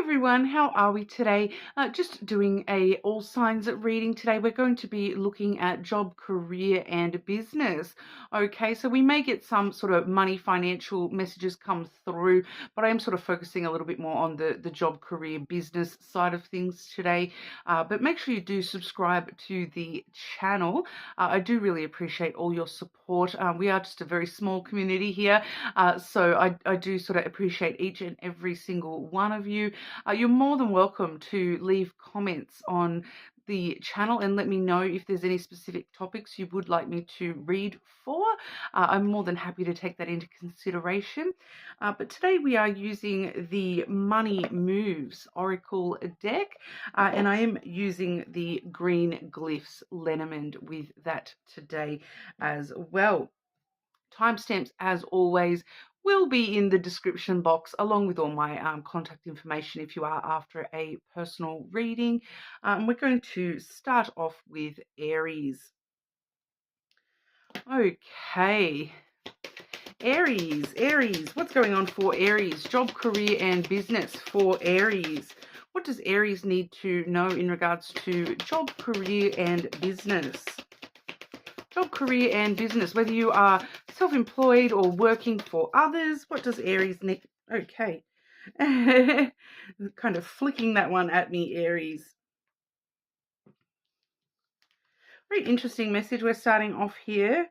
Everyone, how are we today? Just doing a all signs reading today. We're going to be looking at job, career and business. Okay, so we may get some sort of money financial messages come through, but I am sort of focusing a little bit more on the job, career, business side of things today. But make sure you do subscribe to the channel. I do really appreciate all your support. We are just a very small community here, so I do sort of appreciate each and every single one of you. You're more than welcome to leave comments on the channel and let me know if there's any specific topics you would like me to read for. I'm more than happy to take that into consideration. But today we are using the Money Moves Oracle deck, and I am using the Green Glyphs Lenormand with that today as well. Timestamps, as always, will be in the description box along with all my contact information if you are after a personal reading. We're going to start off with Aries. Okay. Aries, what's going on for Aries? Job, career and business for Aries. What does Aries need to know in regards to job, career and business? Job, career and business, whether you are self-employed or working for others, what does Aries need? Okay. Kind of flicking that one at me, Aries. Very interesting message we're starting off here.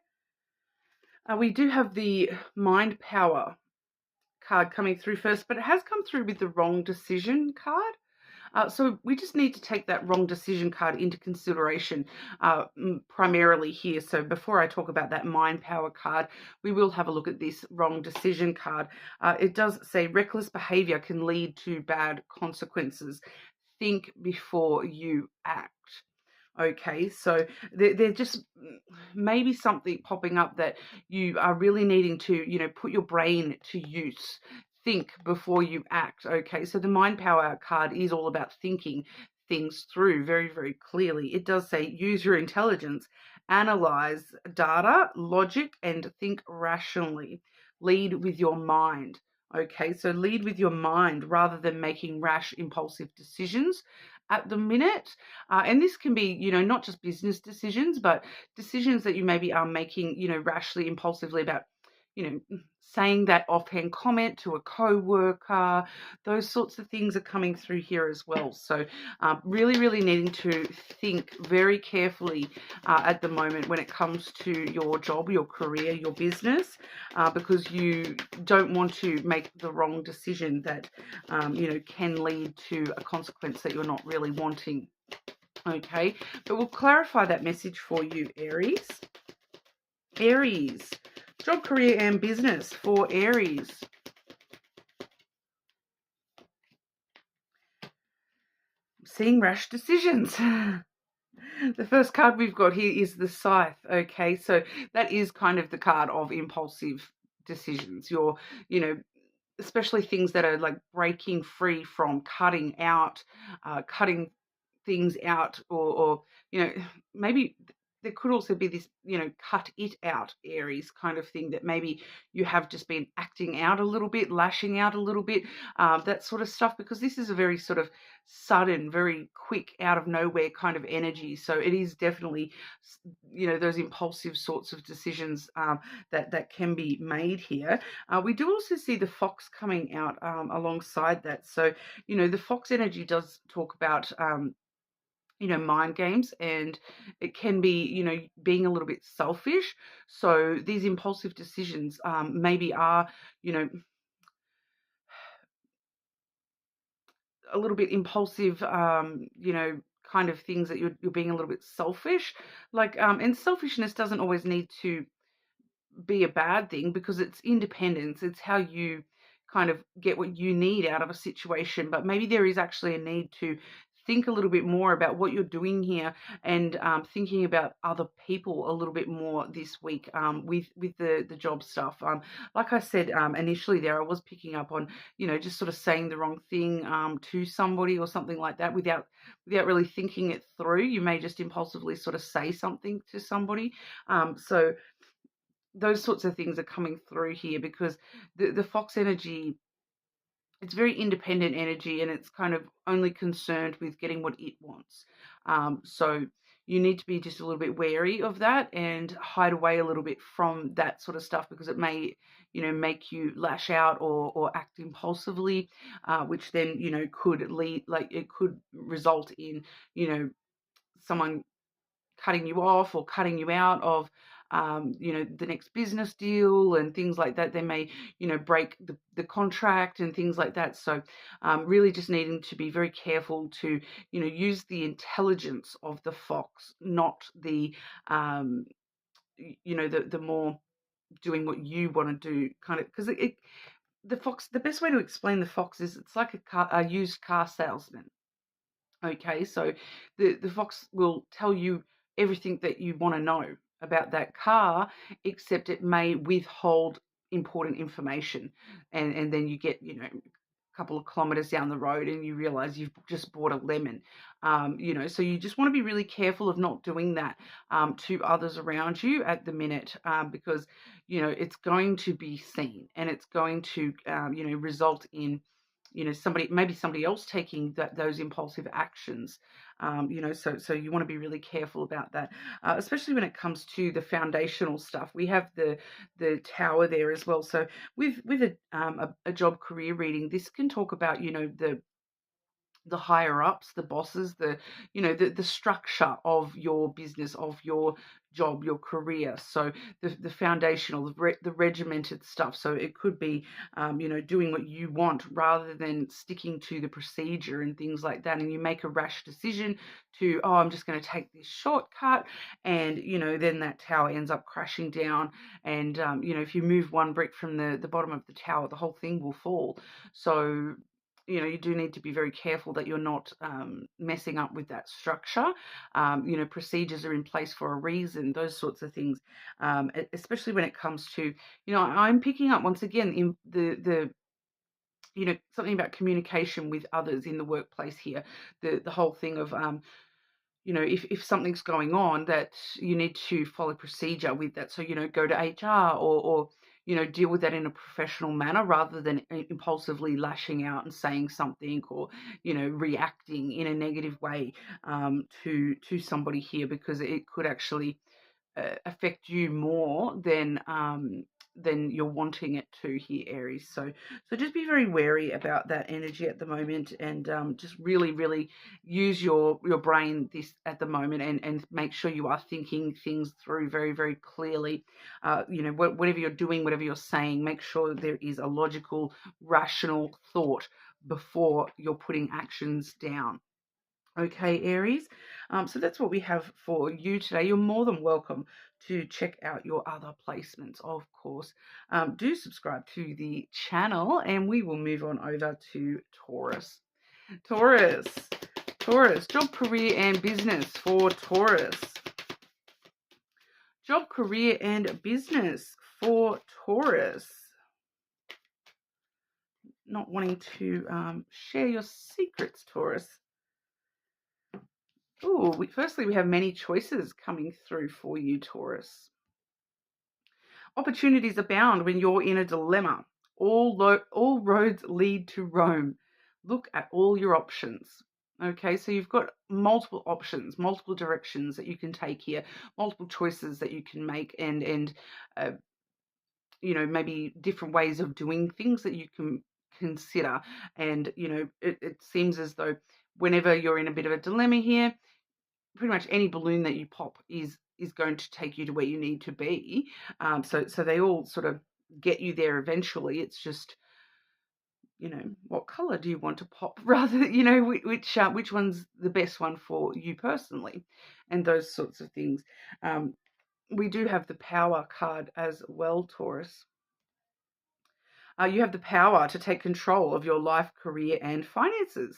We do have the Mind Power card coming through first, but it has come through with the Wrong Decision card. So we just need to take that wrong decision card into consideration primarily here. So before I talk about that Mind Power card, we will have a look at this wrong decision card. It does say reckless behavior can lead to bad consequences. Think before you act. Okay, so they're just maybe something popping up that you are really needing to, put your brain to use. Think before you act. Okay, so the Mind Power card is all about thinking things through very, very clearly. It does say use your intelligence, analyze data, logic, and think rationally. Lead with your mind. Okay, so lead with your mind rather than making rash, impulsive decisions at the minute. And this can be, not just business decisions, but decisions that you maybe are making, rashly, impulsively about, saying that offhand comment to a co-worker. Those sorts of things are coming through here as well. So really, really needing to think very carefully at the moment when it comes to your job, your career, your business, because you don't want to make the wrong decision that, can lead to a consequence that you're not really wanting. Okay, but we'll clarify that message for you, Aries. Aries. Job, career and business for Aries. Seeing rash decisions. The first card we've got here is the Scythe. Okay, so that is kind of the card of impulsive decisions. You're, especially things that are like breaking free from cutting things out, or maybe there could also be this, cut it out Aries kind of thing, that maybe you have just been acting out a little bit, lashing out a little bit, that sort of stuff, because this is a very sort of sudden, very quick, out of nowhere kind of energy. So it is definitely, those impulsive sorts of decisions that can be made here. We do also see the Fox coming out alongside that. So, the Fox energy does talk about mind games, and it can be, being a little bit selfish. So these impulsive decisions maybe are, a little bit impulsive, kind of things that you're being a little bit selfish. Like, and selfishness doesn't always need to be a bad thing, because it's independence. It's how you kind of get what you need out of a situation. But maybe there is actually a need to think a little bit more about what you're doing here, and thinking about other people a little bit more this week with the job stuff. Like I said initially there, I was picking up on, just sort of saying the wrong thing to somebody or something like that without really thinking it through. You may just impulsively sort of say something to somebody. So those sorts of things are coming through here, because the Fox energy it's very independent energy, and it's kind of only concerned with getting what it wants. So you need to be just a little bit wary of that and hide away a little bit from that sort of stuff, because it may, make you lash out or act impulsively, which then, could lead, like it could result in, someone cutting you off or cutting you out of, the next business deal and things like that. They may, break the contract and things like that. So really just needing to be very careful to, use the intelligence of the fox, not the, the more doing what you want to do kind of, because the fox, the best way to explain the fox is it's like a used car salesman. Okay, so the fox will tell you everything that you want to know about that car, except it may withhold important information, and then you get, a couple of kilometers down the road and you realize you've just bought a lemon. So you just want to be really careful of not doing that to others around you at the minute, because it's going to be seen, and it's going to result in somebody else taking those impulsive actions. So you want to be really careful about that, especially when it comes to the foundational stuff. We have the tower there as well. So with a job career reading, this can talk about the higher ups, the bosses, the structure of your business, of your job, your career. So the foundational, the regimented stuff. So it could be, doing what you want rather than sticking to the procedure and things like that. And you make a rash decision to, oh, I'm just going to take this shortcut, and then that tower ends up crashing down. And if you move one brick from the bottom of the tower, the whole thing will fall. So you do need to be very careful that you're not messing up with that structure. Procedures are in place for a reason, those sorts of things, especially when it comes to, I'm picking up once again in the something about communication with others in the workplace here, the whole thing of, if something's going on, that you need to follow procedure with that. So, go to HR, or deal with that in a professional manner rather than impulsively lashing out and saying something, or, reacting in a negative way to somebody here, because it could actually affect you more than you're wanting it to here, Aries. So just be very wary about that energy at the moment, and just really, really use your brain this at the moment, and make sure you are thinking things through very, very clearly. Whatever you're doing, whatever you're saying, make sure there is a logical, rational thought before you're putting actions down. Okay, Aries. So that's what we have for you today. You're more than welcome to check out your other placements, of course. Do subscribe to the channel, and we will move on over to Taurus. Taurus, job, career, and business for Taurus. Job, career, and business for Taurus. Not wanting to share your secrets, Taurus. Oh, firstly, we have many choices coming through for you, Taurus. Opportunities abound when you're in a dilemma. All roads lead to Rome. Look at all your options. Okay, so you've got multiple options, multiple directions that you can take here, multiple choices that you can make, and maybe different ways of doing things that you can consider. And it seems as though whenever you're in a bit of a dilemma here, pretty much any balloon that you pop is going to take you to where you need to be. So they all sort of get you there eventually. It's just, what color do you want to pop, rather, which one's the best one for you personally, and those sorts of things. We do have the power card as well, Taurus. You have the power to take control of your life, career, and finances.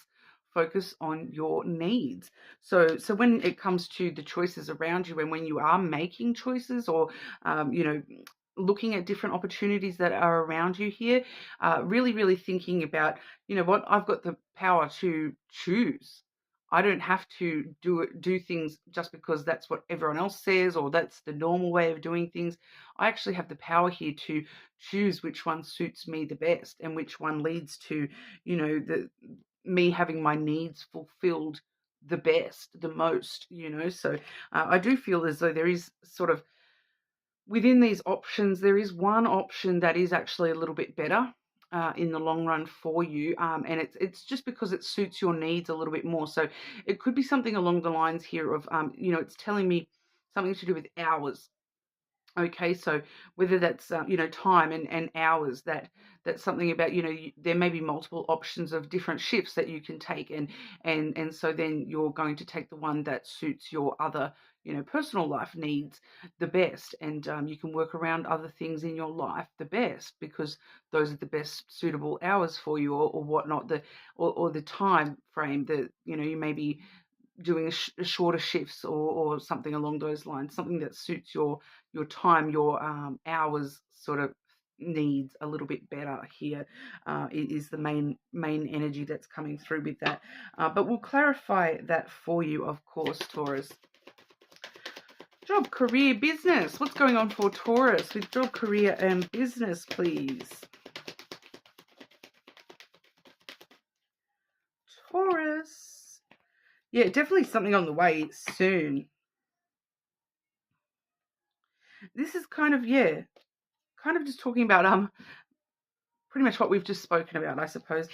Focus on your needs. So when it comes to the choices around you, and when you are making choices, or looking at different opportunities that are around you here, really, really thinking about, what, I've got the power to choose. I don't have to do things just because that's what everyone else says or that's the normal way of doing things. I actually have the power here to choose which one suits me the best and which one leads to, me having my needs fulfilled the best, the most. So I do feel as though there is sort of within these options, there is one option that is actually a little bit better in the long run for you, and it's just because it suits your needs a little bit more. So it could be something along the lines here of, it's telling me something to do with hours. Okay, so whether that's time and hours, that's something about there may be multiple options of different shifts that you can take, and so then you're going to take the one that suits your other personal life needs the best, and you can work around other things in your life the best because those are the best suitable hours for you or whatnot, or the time frame that you may be doing shorter shifts or something along those lines, something that suits your time, your hours sort of needs a little bit better here. It is the main energy that's coming through with that. But we'll clarify that for you, of course, Taurus. Job, career, business. What's going on for Taurus with job, career, and business, please? Taurus. Yeah, definitely something on the way soon. This is kind of just talking about pretty much what we've just spoken about, I suppose.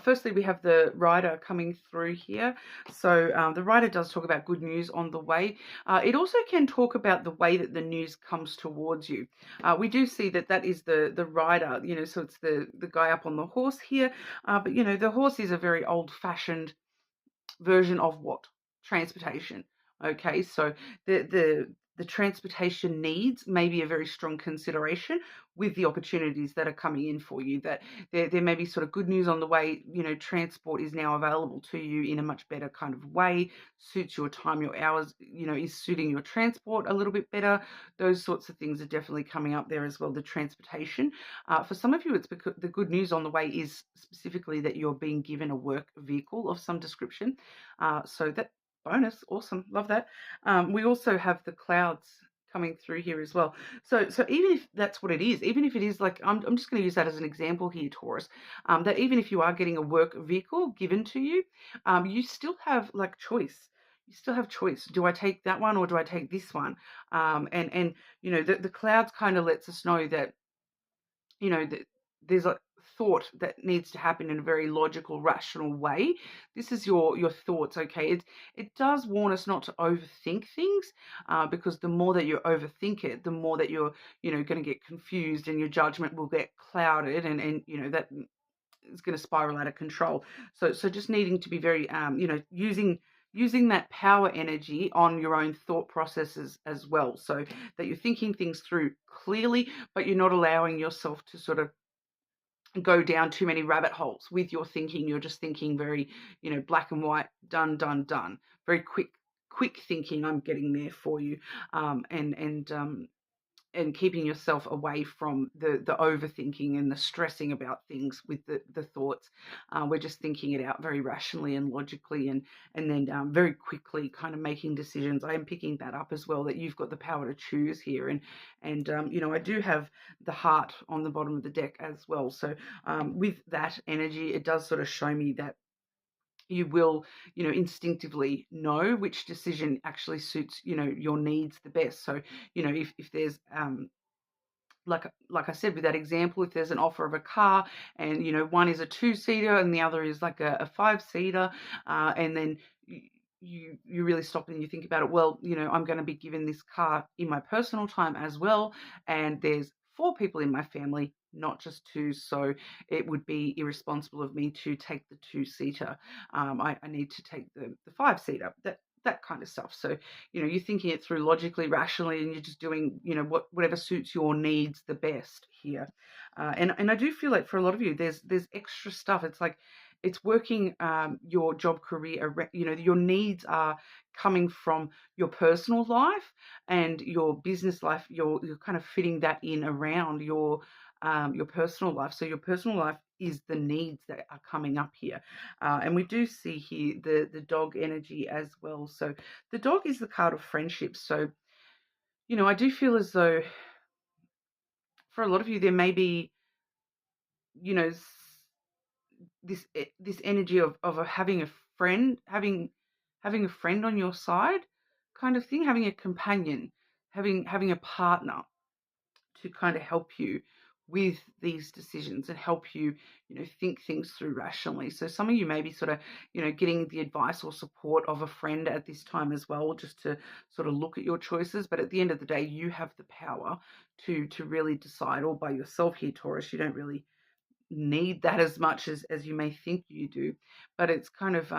Firstly, we have the rider coming through here. So the rider does talk about good news on the way. It also can talk about the way that the news comes towards you. We do see that is the rider, so it's the guy up on the horse here. But the horse is a very old-fashioned version of what? Transportation. Okay, so the transportation needs may be a very strong consideration with the opportunities that are coming in for you, that there may be sort of good news on the way. Transport is now available to you in a much better kind of way, suits your time, your hours, is suiting your transport a little bit better. Those sorts of things are definitely coming up there as well, the transportation. For some of you, it's because the good news on the way is specifically that you're being given a work vehicle of some description. So that bonus, awesome, love that. We also have the clouds coming through here as well. So even if that's what it is, even if it is like, I'm just going to use that as an example here, Taurus, that even if you are getting a work vehicle given to you, you still have like choice. You still have choice. Do I take that one or do I take this one? And the clouds kind of lets us know that that there's a thought that needs to happen in a very logical, rational way. This is your thoughts, okay? It does warn us not to overthink things, because the more that you overthink it, the more that you're going to get confused and your judgment will get clouded, and that is going to spiral out of control. So just needing to be very using that power energy on your own thought processes as well, so that you're thinking things through clearly, but you're not allowing yourself to sort of go down too many rabbit holes with your thinking. You're just thinking very, black and white, done, very quick thinking. I'm getting there for you, and keeping yourself away from the overthinking and the stressing about things with the thoughts. We're just thinking it out very rationally and logically, and then very quickly kind of making decisions. I am picking that up as well, that you've got the power to choose here, and I do have the heart on the bottom of the deck as well. So with that energy, it does sort of show me that you will, instinctively know which decision actually suits, your needs the best. So, if there's, like I said with that example, if there's an offer of a car and, one is a 2-seater and the other is like a 5-seater, and then you really stop and you think about it, well, I'm going to be given this car in my personal time as well, and there's 4 people in my family, not just 2, so it would be irresponsible of me to take the 2-seater. I need to take the 5-seater, that kind of stuff. So you're thinking it through logically, rationally, and you're just doing whatever suits your needs the best here. And I do feel like for a lot of you, there's extra stuff. It's like it's working your job, career, your needs are coming from your personal life and your business life. You're kind of fitting that in around your personal life. So your personal life is the needs that are coming up here. And we do see here the dog energy as well. So the dog is the card of friendship. So, I do feel as though for a lot of you, there may be, this energy of having a friend, having a friend on your side kind of thing, having a companion, having a partner to kind of help you with these decisions and help you, think things through rationally. So some of you may be sort of, getting the advice or support of a friend at this time as well, just to sort of look at your choices. But at the end of the day, you have the power to really decide all by yourself here, Taurus. You don't really need that as much as you may think you do, but it's kind of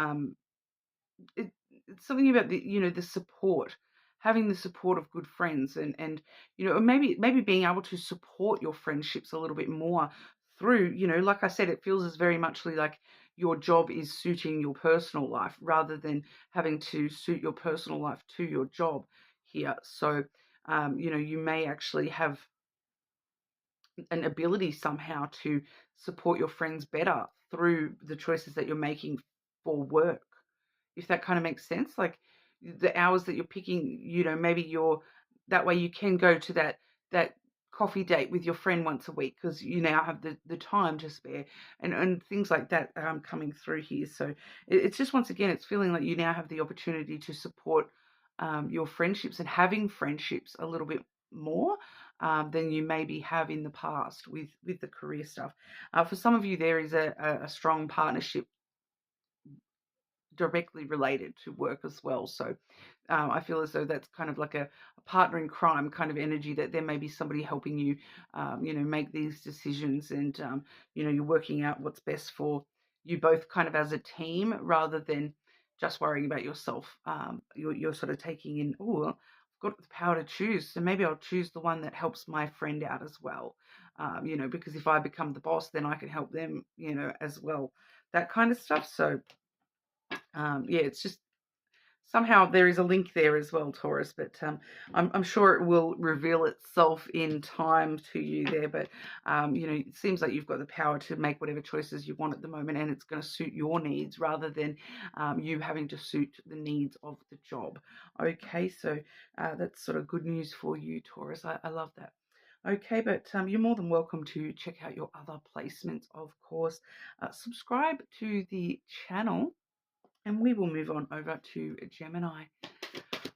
it, it's something about the support, having the support of good friends, and or maybe being able to support your friendships a little bit more through, like I said, it feels as very much like your job is suiting your personal life rather than having to suit your personal life to your job here. So you may actually have an ability somehow to support your friends better through the choices that you're making for work, if that kind of makes sense. Like the hours that you're picking, maybe that way you can go to that coffee date with your friend once a week because you now have the time to spare, and things like that coming through here. So it's just, once again, it's feeling like you now have the opportunity to support your friendships and having friendships a little bit more than you maybe have in the past with the career stuff. For some of you, there is a strong partnership directly related to work as well. So I feel as though that's kind of like a partner in crime kind of energy, that there may be somebody helping you, make these decisions, and, you're working out what's best for you both kind of as a team rather than just worrying about yourself. You're sort of taking in, oh, I've got the power to choose, so maybe I'll choose the one that helps my friend out as well. Because if I become the boss, then I can help them, as well, that kind of stuff. So it's just somehow there is a link there as well, Taurus, but I'm sure it will reveal itself in time to you there. But, it seems like you've got the power to make whatever choices you want at the moment, and it's going to suit your needs rather than you having to suit the needs of the job. Okay, so that's sort of good news for you, Taurus. I love that. Okay, but you're more than welcome to check out your other placements, of course. Subscribe to the channel. And we will move on over to Gemini.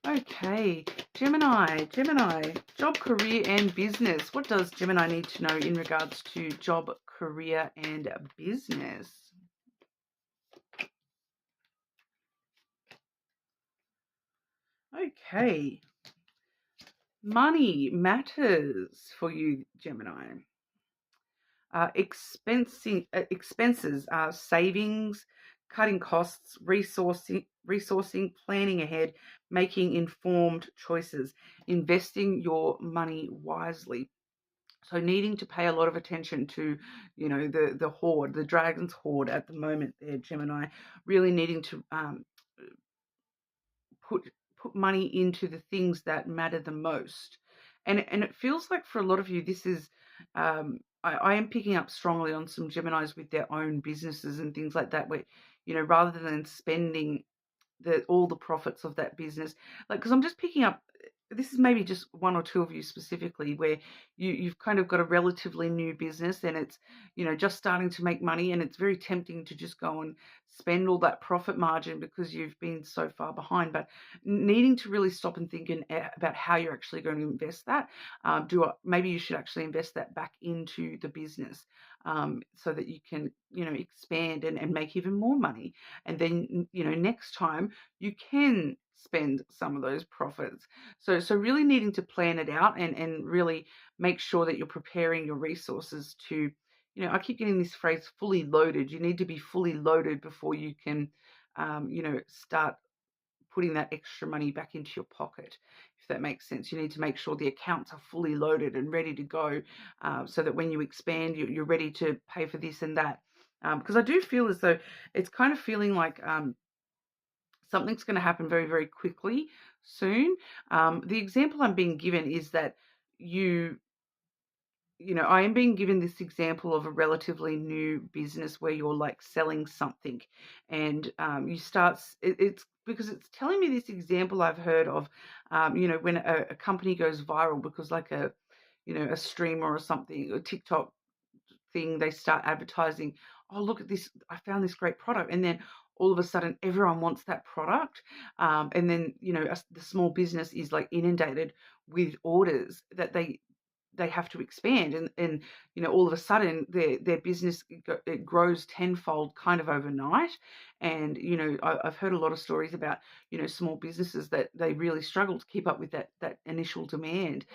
Okay, Gemini, job, career, and business. What does Gemini need to know in regards to job, career, and business? Okay, money matters for you, Gemini. Expenses, savings, cutting costs, resourcing, planning ahead, making informed choices, investing your money wisely. So needing to pay a lot of attention to, the hoard, the dragon's hoard at the moment there, Gemini, really needing to put money into the things that matter the most. And it feels like for a lot of you, this is, I am picking up strongly on some Geminis with their own businesses and things like that, where, rather than spending all the profits of that business, like, because I'm just picking up, this is maybe just one or two of you specifically, where you've kind of got a relatively new business and it's, just starting to make money, and it's very tempting to just go and spend all that profit margin because you've been so far behind. But needing to really stop and thinking about how you're actually going to invest that. Maybe you should actually invest that back into the business, so that you can, expand and make even more money. And then, next time you can spend some of those profits. So really needing to plan it out and really make sure that you're preparing your resources to, I keep getting this phrase, fully loaded. You need to be fully loaded before you can, start putting that extra money back into your pocket, if that makes sense. You need to make sure the accounts are fully loaded and ready to go, so that when you expand, you're ready to pay for this and that. Because I do feel as though it's kind of feeling like something's going to happen very, very quickly soon. The example I'm being given is that you you know, I am being given this example of a relatively new business where you're like selling something, and you start. It's because it's telling me this example I've heard of, you know, when a company goes viral because like a, you know, a streamer or something, a TikTok thing, they start advertising. Oh, look at this! I found this great product, and then all of a sudden everyone wants that product, and then you know the small business is like inundated with orders that they have to expand, and you know all of a sudden their business it grows tenfold kind of overnight. And you know I've heard a lot of stories about, you know, small businesses that they really struggle to keep up with that initial demand,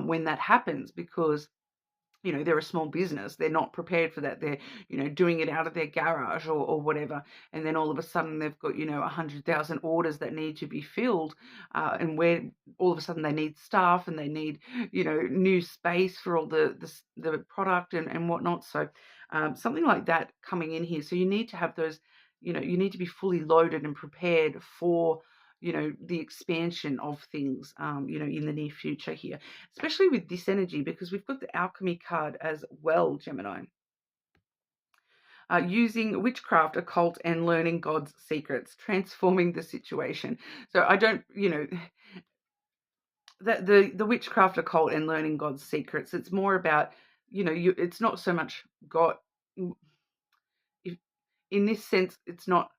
when that happens, because you know they're a small business, they're not prepared for that, they're, you know, doing it out of their garage or whatever, and then all of a sudden they've got, you know, 100,000 orders that need to be filled, and where all of a sudden they need staff and they need, you know, new space for all the product and whatnot. So something like that coming in here, so you need to have those, you know, you need to be fully loaded and prepared for, you know, the expansion of things, you know, in the near future here, especially with this energy, because we've got the alchemy card as well, Gemini. Using witchcraft, occult, and learning God's secrets, transforming the situation. So I don't, you know, that the witchcraft, occult, and learning God's secrets. It's more about, you know, it's not so much God. If, in this sense, it's not,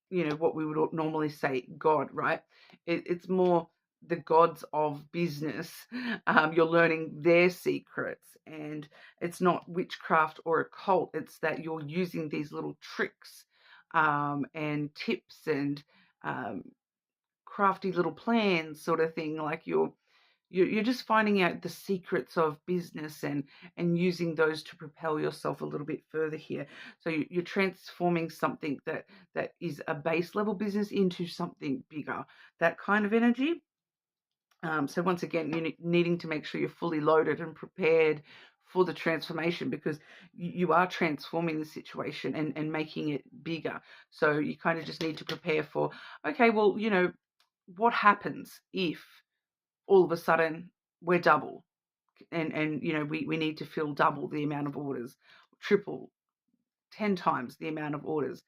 you know, what we would normally say God, right? It's more the gods of business. You're learning their secrets, and it's not witchcraft or occult. It's that you're using these little tricks, and tips and, um, crafty little plans, sort of thing. Like you're just finding out the secrets of business and using those to propel yourself a little bit further here. So you're transforming something that is a base level business into something bigger, that kind of energy. So once again, you're needing to make sure you're fully loaded and prepared for the transformation, because you are transforming the situation and making it bigger. So you kind of just need to prepare for, okay, well, you know, what happens if all of a sudden we're double, and you know we need to fill double the amount of orders, triple, 10 times the amount of orders.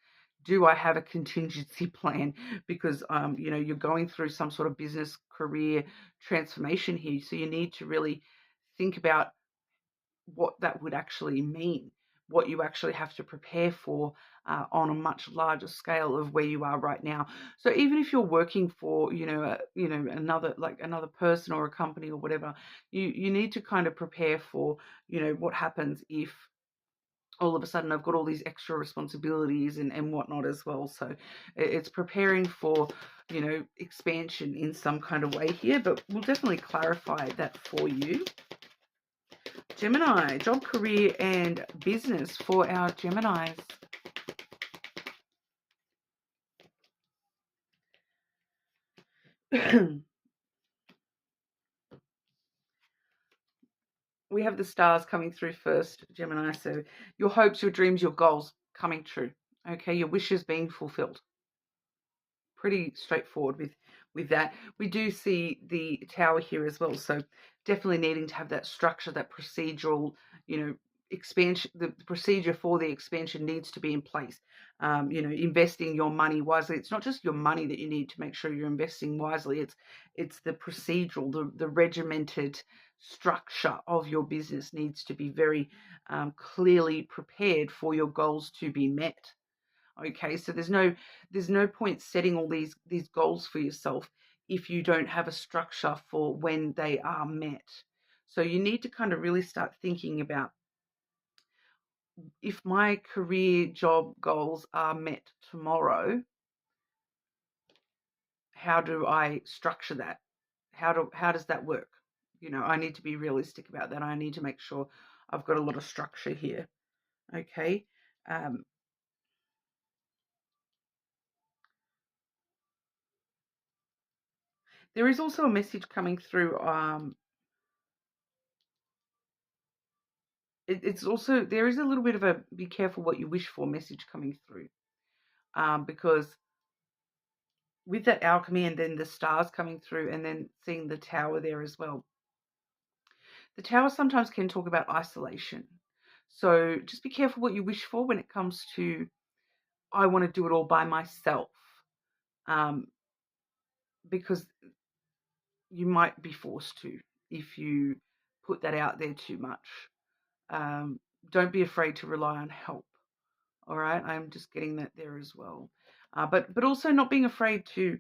Do I have a contingency plan? Because you know you're going through some sort of business career transformation here, so you need to really think about what that would actually mean, what you actually have to prepare for, on a much larger scale of where you are right now. So even if you're working for, you know, you know, another person or a company or whatever, you need to kind of prepare for, you know, what happens if all of a sudden I've got all these extra responsibilities and whatnot as well. So it's preparing for, you know, expansion in some kind of way here, but we'll definitely clarify that for you. Gemini, job, career, and business for our Geminis. We have the stars coming through first, Gemini. So your hopes, your dreams, your goals coming true. Okay, your wishes being fulfilled. Pretty straightforward with that. We do see the tower here as well, so definitely needing to have that structure, that procedural, you know, expansion. The procedure for the expansion needs to be in place. You know, investing your money wisely. It's not just your money that you need to make sure you're investing wisely. It's the procedural, the regimented structure of your business needs to be very, clearly prepared for your goals to be met. Okay, so there's no point setting all these goals for yourself if you don't have a structure for when they are met. So you need to kind of really start thinking about, if my career job goals are met tomorrow, how do I structure that? How does that work? You know, I need to be realistic about that. I need to make sure I've got a lot of structure here. Okay. Um, there is also a message coming through. It's also, there is a little bit of a be careful what you wish for message coming through, because with that alchemy and then the stars coming through and then seeing the tower there as well, The Tower sometimes can talk about isolation. So just be careful what you wish for when it comes to, I want to do it all by myself, because you might be forced to if you put that out there too much. Don't be afraid to rely on help. All right, I'm just getting that there as well. But also not being afraid to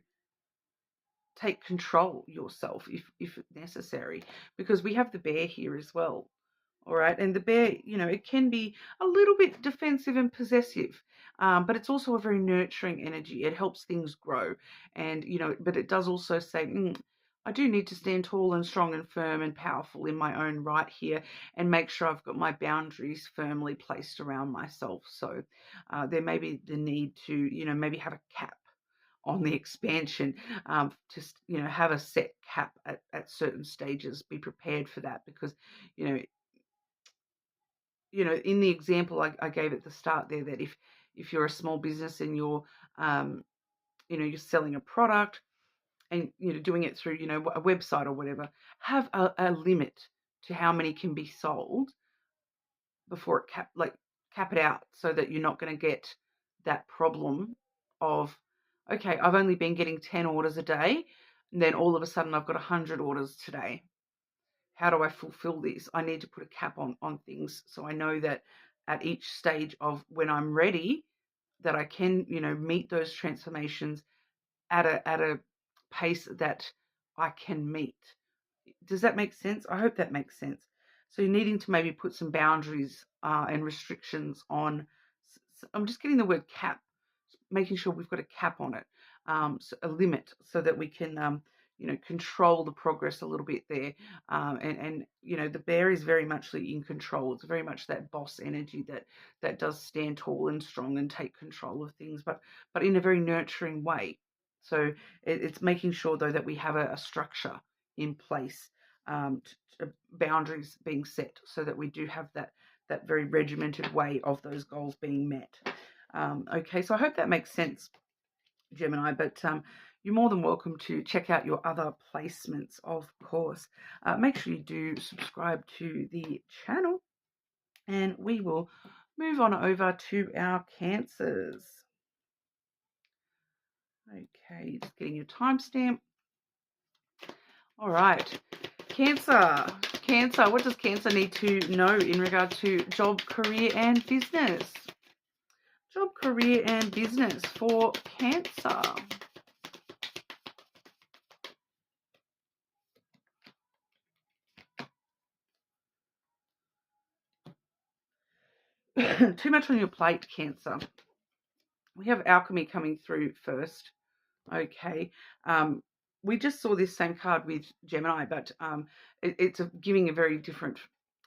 take control yourself if necessary, because we have the Bear here as well. All right, and the Bear, it can be a little bit defensive and possessive, but it's also a very nurturing energy. It helps things grow, and but it does also say, I do need to stand tall and strong and firm and powerful in my own right here, and make sure I've got my boundaries firmly placed around myself. So there may be the need to, maybe have a cap on the expansion, just have a set cap at certain stages. Be prepared for that, because in the example I gave at the start there, that if you're a small business and you're you're selling a product, and doing it through a website or whatever, have a limit to how many can be sold before it cap it out, so that you're not going to get that problem of, okay, I've only been getting 10 orders a day, and then all of a sudden I've got 100 orders today. How do I fulfill this? I need to put a cap on things, so I know that at each stage of when I'm ready, that I can meet those transformations at a pace that I can meet. Does that make sense? I hope that makes sense. So you're needing to maybe put some boundaries and restrictions on. I'm just getting the word cap, making sure we've got a cap on it, so a limit, so that we can control the progress a little bit there. And the Bear is very much in control. It's very much that boss energy that does stand tall and strong and take control of things, but in a very nurturing way. So it's making sure, though, that we have a structure in place, boundaries being set, so that we do have that very regimented way of those goals being met. Okay, so I hope that makes sense, Gemini, but you're more than welcome to check out your other placements, of course. Make sure you do subscribe to the channel, and we will move on over to our Cancers. Okay, just getting your timestamp. All right, Cancer. Cancer, what does Cancer need to know in regard to job, career, and business? Job, career, and business for Cancer. Too much on your plate, Cancer. We have alchemy coming through first. Okay. We just saw this same card with Gemini, but it's giving a very different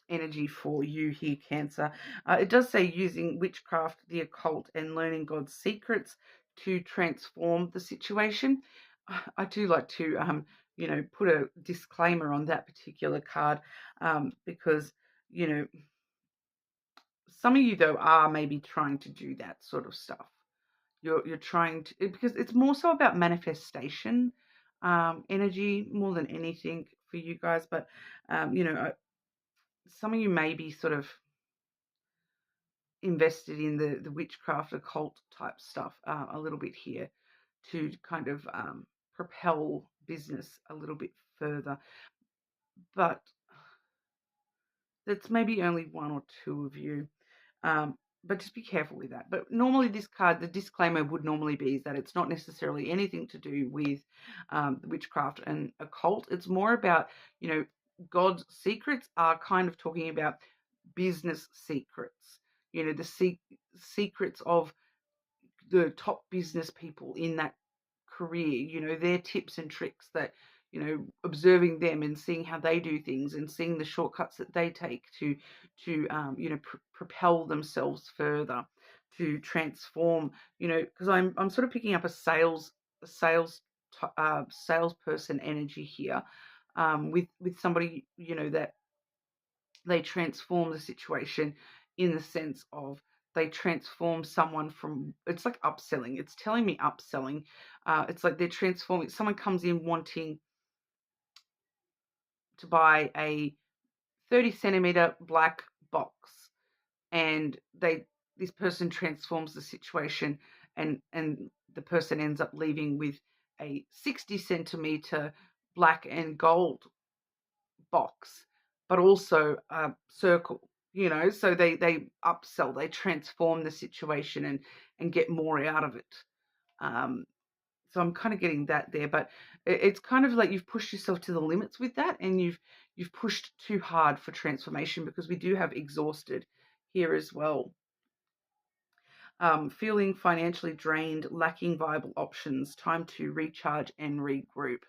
energy for you here, Cancer. It does say using witchcraft, the occult, and learning God's secrets to transform the situation. I do like to, put a disclaimer on that particular card, because, some of you, though, are maybe trying to do that sort of stuff. You're trying to, because it's more so about manifestation energy more than anything for you guys. But some of you may be sort of invested in the witchcraft, occult type stuff a little bit here, to kind of propel business a little bit further. But that's maybe only one or two of you. But just be careful with that. But normally this card, the disclaimer would normally be that it's not necessarily anything to do with witchcraft and occult. It's more about, God's secrets are kind of talking about business secrets, the secrets of the top business people in that career, their tips and tricks that, observing them and seeing how they do things and seeing the shortcuts that they take to propel themselves further, to transform, because I'm sort of picking up a salesperson energy here, with somebody, that they transform the situation, in the sense of they transform someone from, it's like upselling. It's telling me upselling. It's like they're transforming. Someone comes in wanting to buy a 30 centimeter black box, and this person transforms the situation, and the person ends up leaving with a 60 centimeter black and gold box, but also a circle, so they upsell, they transform the situation and get more out of it. So I'm kind of getting that there, but it's kind of like you've pushed yourself to the limits with that, and you've pushed too hard for transformation, because we do have exhausted here as well. Feeling financially drained, lacking viable options, time to recharge and regroup.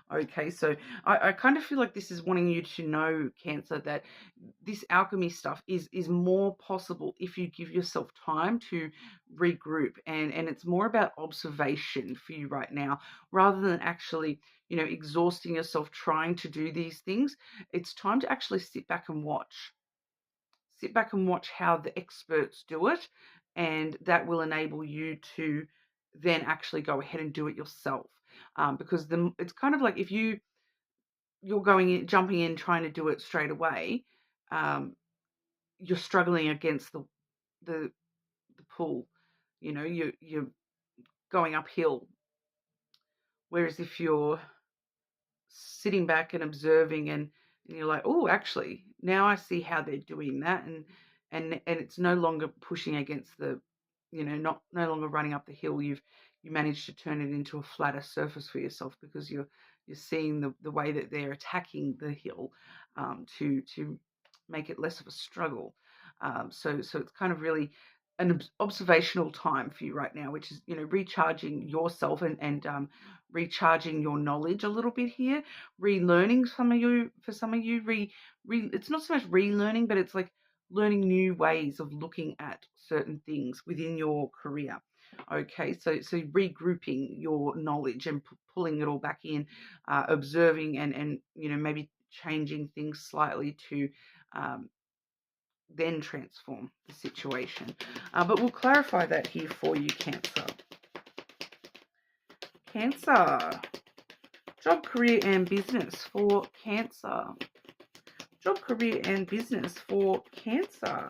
Okay, so I kind of feel like this is wanting you to know, Cancer, that this alchemy stuff is more possible if you give yourself time to regroup, and it's more about observation for you right now, rather than actually, exhausting yourself trying to do these things. It's time to actually sit back and watch. Sit back and watch how the experts do it, and that will enable you to then actually go ahead and do it yourself. Because it's kind of like if you're jumping in, trying to do it straight away, you're struggling against the pull. You're going uphill. Whereas if you're sitting back and observing, and you're like, oh, actually, now I see how they're doing that, and it's no longer pushing against the, no longer running up the hill. You managed to turn it into a flatter surface for yourself, because you're seeing the way that they're attacking the hill, to make it less of a struggle. So it's kind of really an observational time for you right now, which is, recharging yourself and recharging your knowledge a little bit here, relearning for some of you, it's not so much relearning, but it's like learning new ways of looking at certain things within your career. Okay, so regrouping your knowledge and pulling it all back in, observing and maybe changing things slightly to then transform the situation. But we'll clarify that here for you, Cancer. Cancer. Job, career, and business for Cancer. Job, career, and business for Cancer.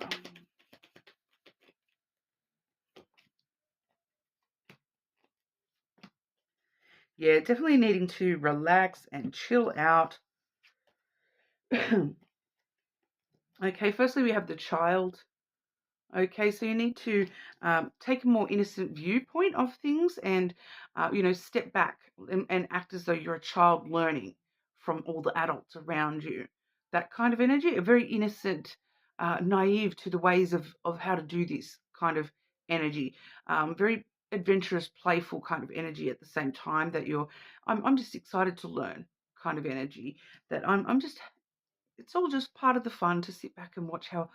Yeah, definitely needing to relax and chill out. Okay, firstly, we have the Child. Okay, so you need to take a more innocent viewpoint of things, and, step back and act as though you're a child learning from all the adults around you. That kind of energy, a very innocent, naive to the ways of how to do this kind of energy. Very adventurous, playful kind of energy at the same time, that I'm just excited to learn kind of energy, that I'm just, it's all just part of the fun to sit back and watch how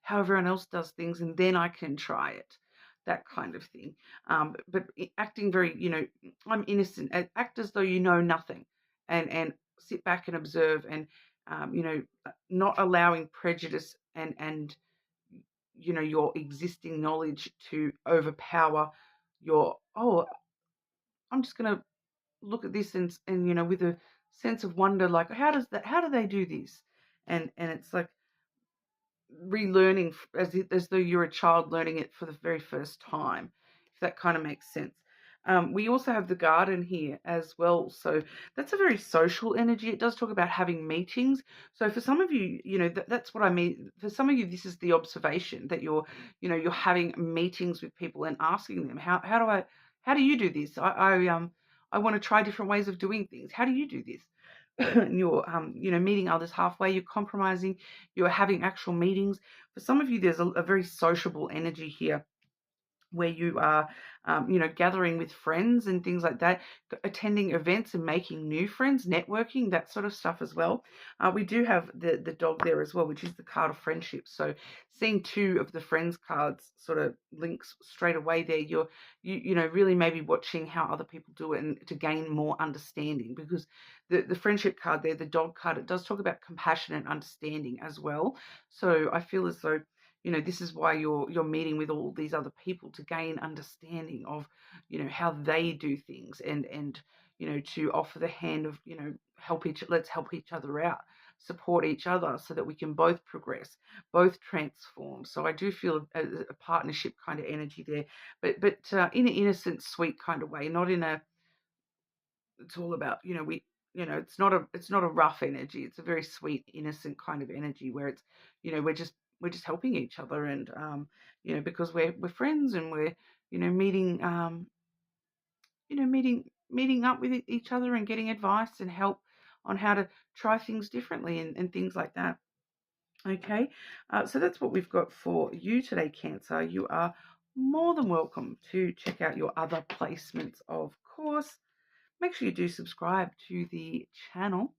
everyone else does things, and then I can try it, that kind of thing. But acting very, I'm innocent. Act as though you know nothing, and sit back and observe, and not allowing prejudice and your existing knowledge to overpower your. Oh, I'm just gonna look at this and with a sense of wonder, like how do they do this, and it's like relearning as though you're a child learning it for the very first time, if that kind of makes sense. We also have the Garden here as well, so that's a very social energy. It does talk about having meetings. So for some of you, that's what I mean. For some of you, this is the observation that you're having meetings with people and asking them, how do you do this? I want to try different ways of doing things. How do you do this? And you're meeting others halfway, you're compromising, you're having actual meetings. For some of you, there's a very sociable energy here, where you are, gathering with friends and things like that, attending events and making new friends, networking, that sort of stuff as well. We do have the dog there as well, which is the card of friendship. So seeing two of the friends cards sort of links straight away there. You're really maybe watching how other people do it, and to gain more understanding, because the friendship card there, the dog card, it does talk about compassion and understanding as well. So I feel as though, this is why you're meeting with all these other people, to gain understanding of, how they do things, and to offer the hand of, let's help each other out. support each other so that we can both progress, both transform. So I do feel a partnership kind of energy there, but in an innocent, sweet kind of way, not in a, it's all about, it's not a rough energy. It's a very sweet, innocent kind of energy where it's, we're just helping each other, and because we're friends, and we're, meeting, meeting up with each other and getting advice and help on how to try things differently, and things like that. Okay, so that's what we've got for you today, Cancer. You are more than welcome to check out your other placements, of course. Make sure you do subscribe to the channel,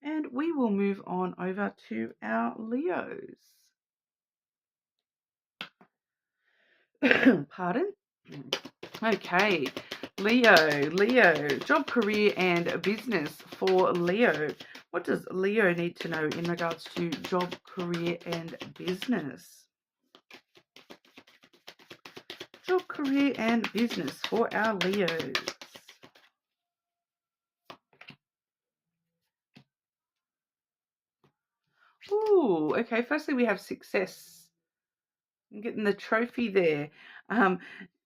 and we will move on over to our Leos. Pardon? Okay, Leo, job, career, and business for Leo. What does Leo need to know in regards to job, career, and business? Job, career, and business for our Leos. Ooh, okay. Firstly, we have success. I'm getting the trophy there. Um,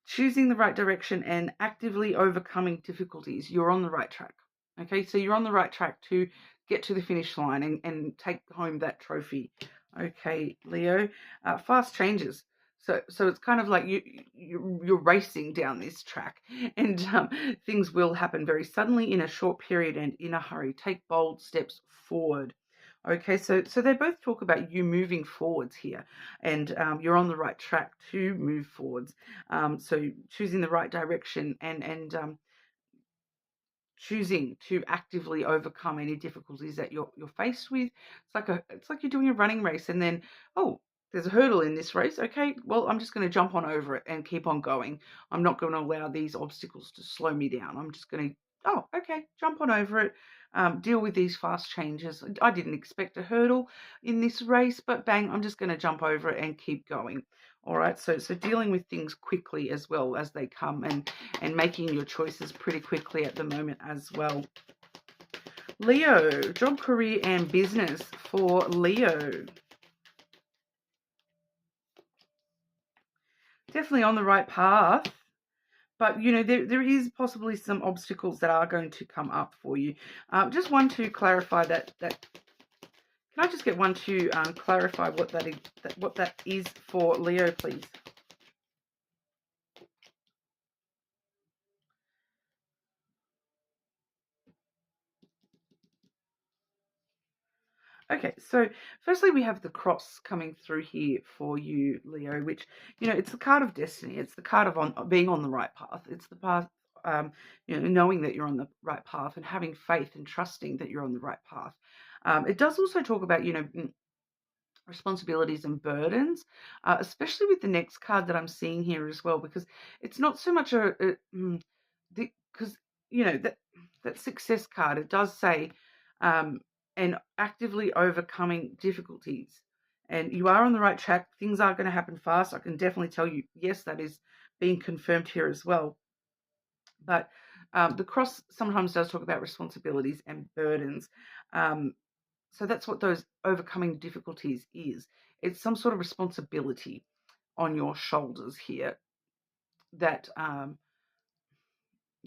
choosing the right direction and actively overcoming difficulties. You're on the right track. Okay, so you're on the right track to get to the finish line and take home that trophy. Okay, Leo. Fast changes. So it's kind of like you're racing down this track, and things will happen very suddenly in a short period and in a hurry. Take bold steps forward. Okay, so they both talk about you moving forwards here, and you're on the right track to move forwards. So choosing the right direction, and choosing to actively overcome any difficulties that you're faced with. It's like you're doing a running race, and then, oh, there's a hurdle in this race. Okay, well, I'm just going to jump on over it and keep on going. I'm not going to allow these obstacles to slow me down. I'm just going to, oh, okay, jump on over it. Deal with these fast changes. I didn't expect a hurdle in this race, but bang, I'm just going to jump over it and keep going. All right, so dealing with things quickly as well as they come, and making your choices pretty quickly at the moment as well. Leo, job, career, and business for Leo. Definitely on the right path, but there is possibly some obstacles that are going to come up for you. Just want to clarify that. Can I just get one to clarify what that is for Leo, please? Okay, so firstly we have the cross coming through here for you, Leo, which, it's the card of destiny. It's the card of being on the right path. It's the path, knowing that you're on the right path and having faith and trusting that you're on the right path. It does also talk about, responsibilities and burdens, especially with the next card that I'm seeing here as well, because it's not so much because that success card, it does say and actively overcoming difficulties, and you are on the right track. Things are going to happen fast. I can definitely tell you, yes, that is being confirmed here as well. But the cross sometimes does talk about responsibilities and burdens. So that's what those overcoming difficulties is. It's some sort of responsibility on your shoulders here that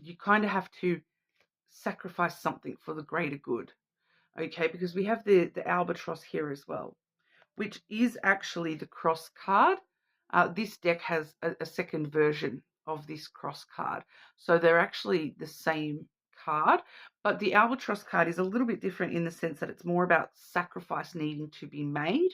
you kind of have to sacrifice something for the greater good. Okay, because we have the albatross here as well, which is actually the cross card. This deck has a second version of this cross card. So they're actually the same card, but the albatross card is a little bit different in the sense that it's more about sacrifice needing to be made.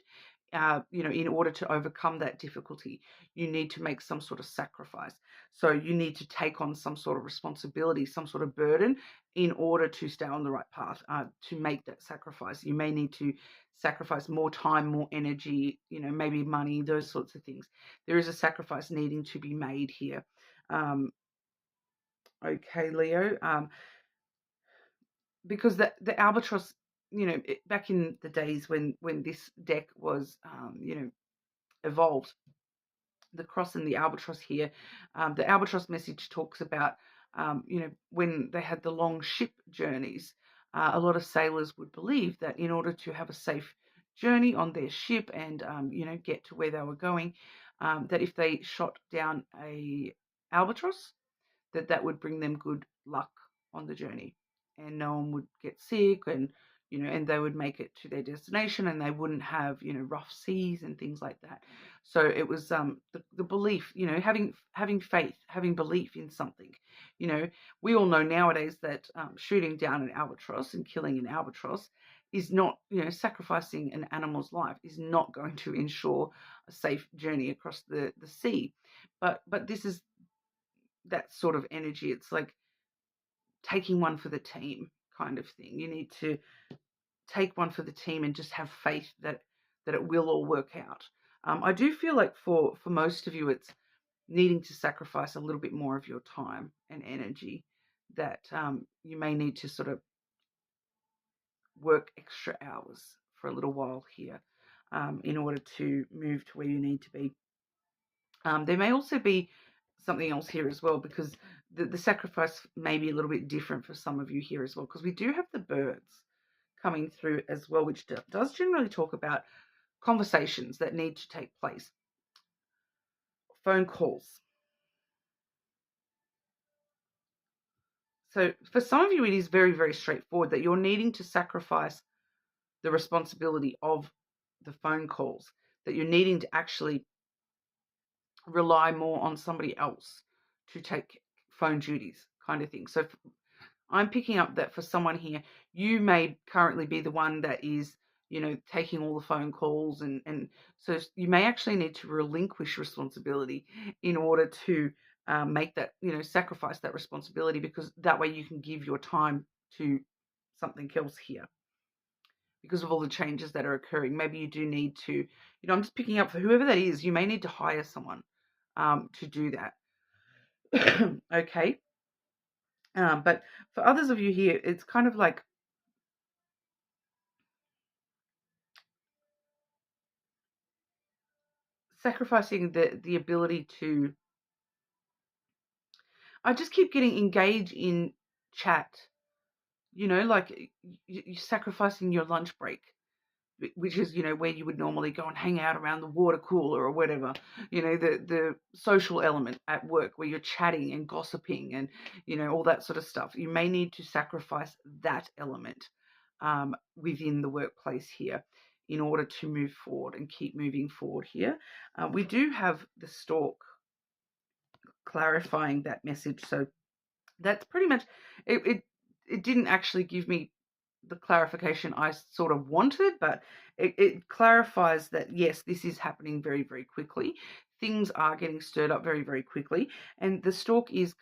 In order to overcome that difficulty, you need to make some sort of sacrifice. So you need to take on some sort of responsibility, some sort of burden in order to stay on the right path, to make that sacrifice. You may need to sacrifice more time, more energy, maybe money, those sorts of things. There is a sacrifice needing to be made here. Okay, Leo, because the albatross, back in the days when this deck was, evolved, the cross and the albatross here, the albatross message talks about, when they had the long ship journeys, a lot of sailors would believe that in order to have a safe journey on their ship and, get to where they were going, that if they shot down a albatross, that would bring them good luck on the journey, and no one would get sick, and they would make it to their destination, and they wouldn't have rough seas and things like that. So it was the belief, having faith, having belief in something. We all know nowadays that shooting down an albatross and killing an albatross is not, sacrificing an animal's life is not going to ensure a safe journey across the sea. But this is that sort of energy. It's like taking one for the team kind of thing. You need to take one for the team and just have faith that it will all work out. I do feel like for most of you, it's needing to sacrifice a little bit more of your time and energy, that you may need to sort of work extra hours for a little while here in order to move to where you need to be. There may also be something else here as well, because the sacrifice may be a little bit different for some of you here as well, because we do have the birds coming through as well, which does generally talk about conversations that need to take place, phone calls. So for some of you, it is very, very straightforward that you're needing to sacrifice the responsibility of the phone calls, that you're needing to actually rely more on somebody else to take phone duties kind of thing. So I'm picking up that for someone here, you may currently be the one that is, taking all the phone calls, and so you may actually need to relinquish responsibility in order to make that, sacrifice that responsibility, because that way you can give your time to something else here. Because of all the changes that are occurring, maybe you do need to, I'm just picking up for whoever that is, you may need to hire someone to do that. Okay. But for others of you here, it's kind of like sacrificing the ability to, I just keep getting engaged in chat, like you're sacrificing your lunch break, which is, where you would normally go and hang out around the water cooler or whatever, the social element at work where you're chatting and gossiping and, all that sort of stuff. You may need to sacrifice that element within the workplace here in order to move forward and keep moving forward here. We do have the stork clarifying that message. So that's pretty much it. It didn't actually give me the clarification I sort of wanted, but it clarifies that yes, this is happening very, very quickly. Things are getting stirred up very, very quickly, and the stork is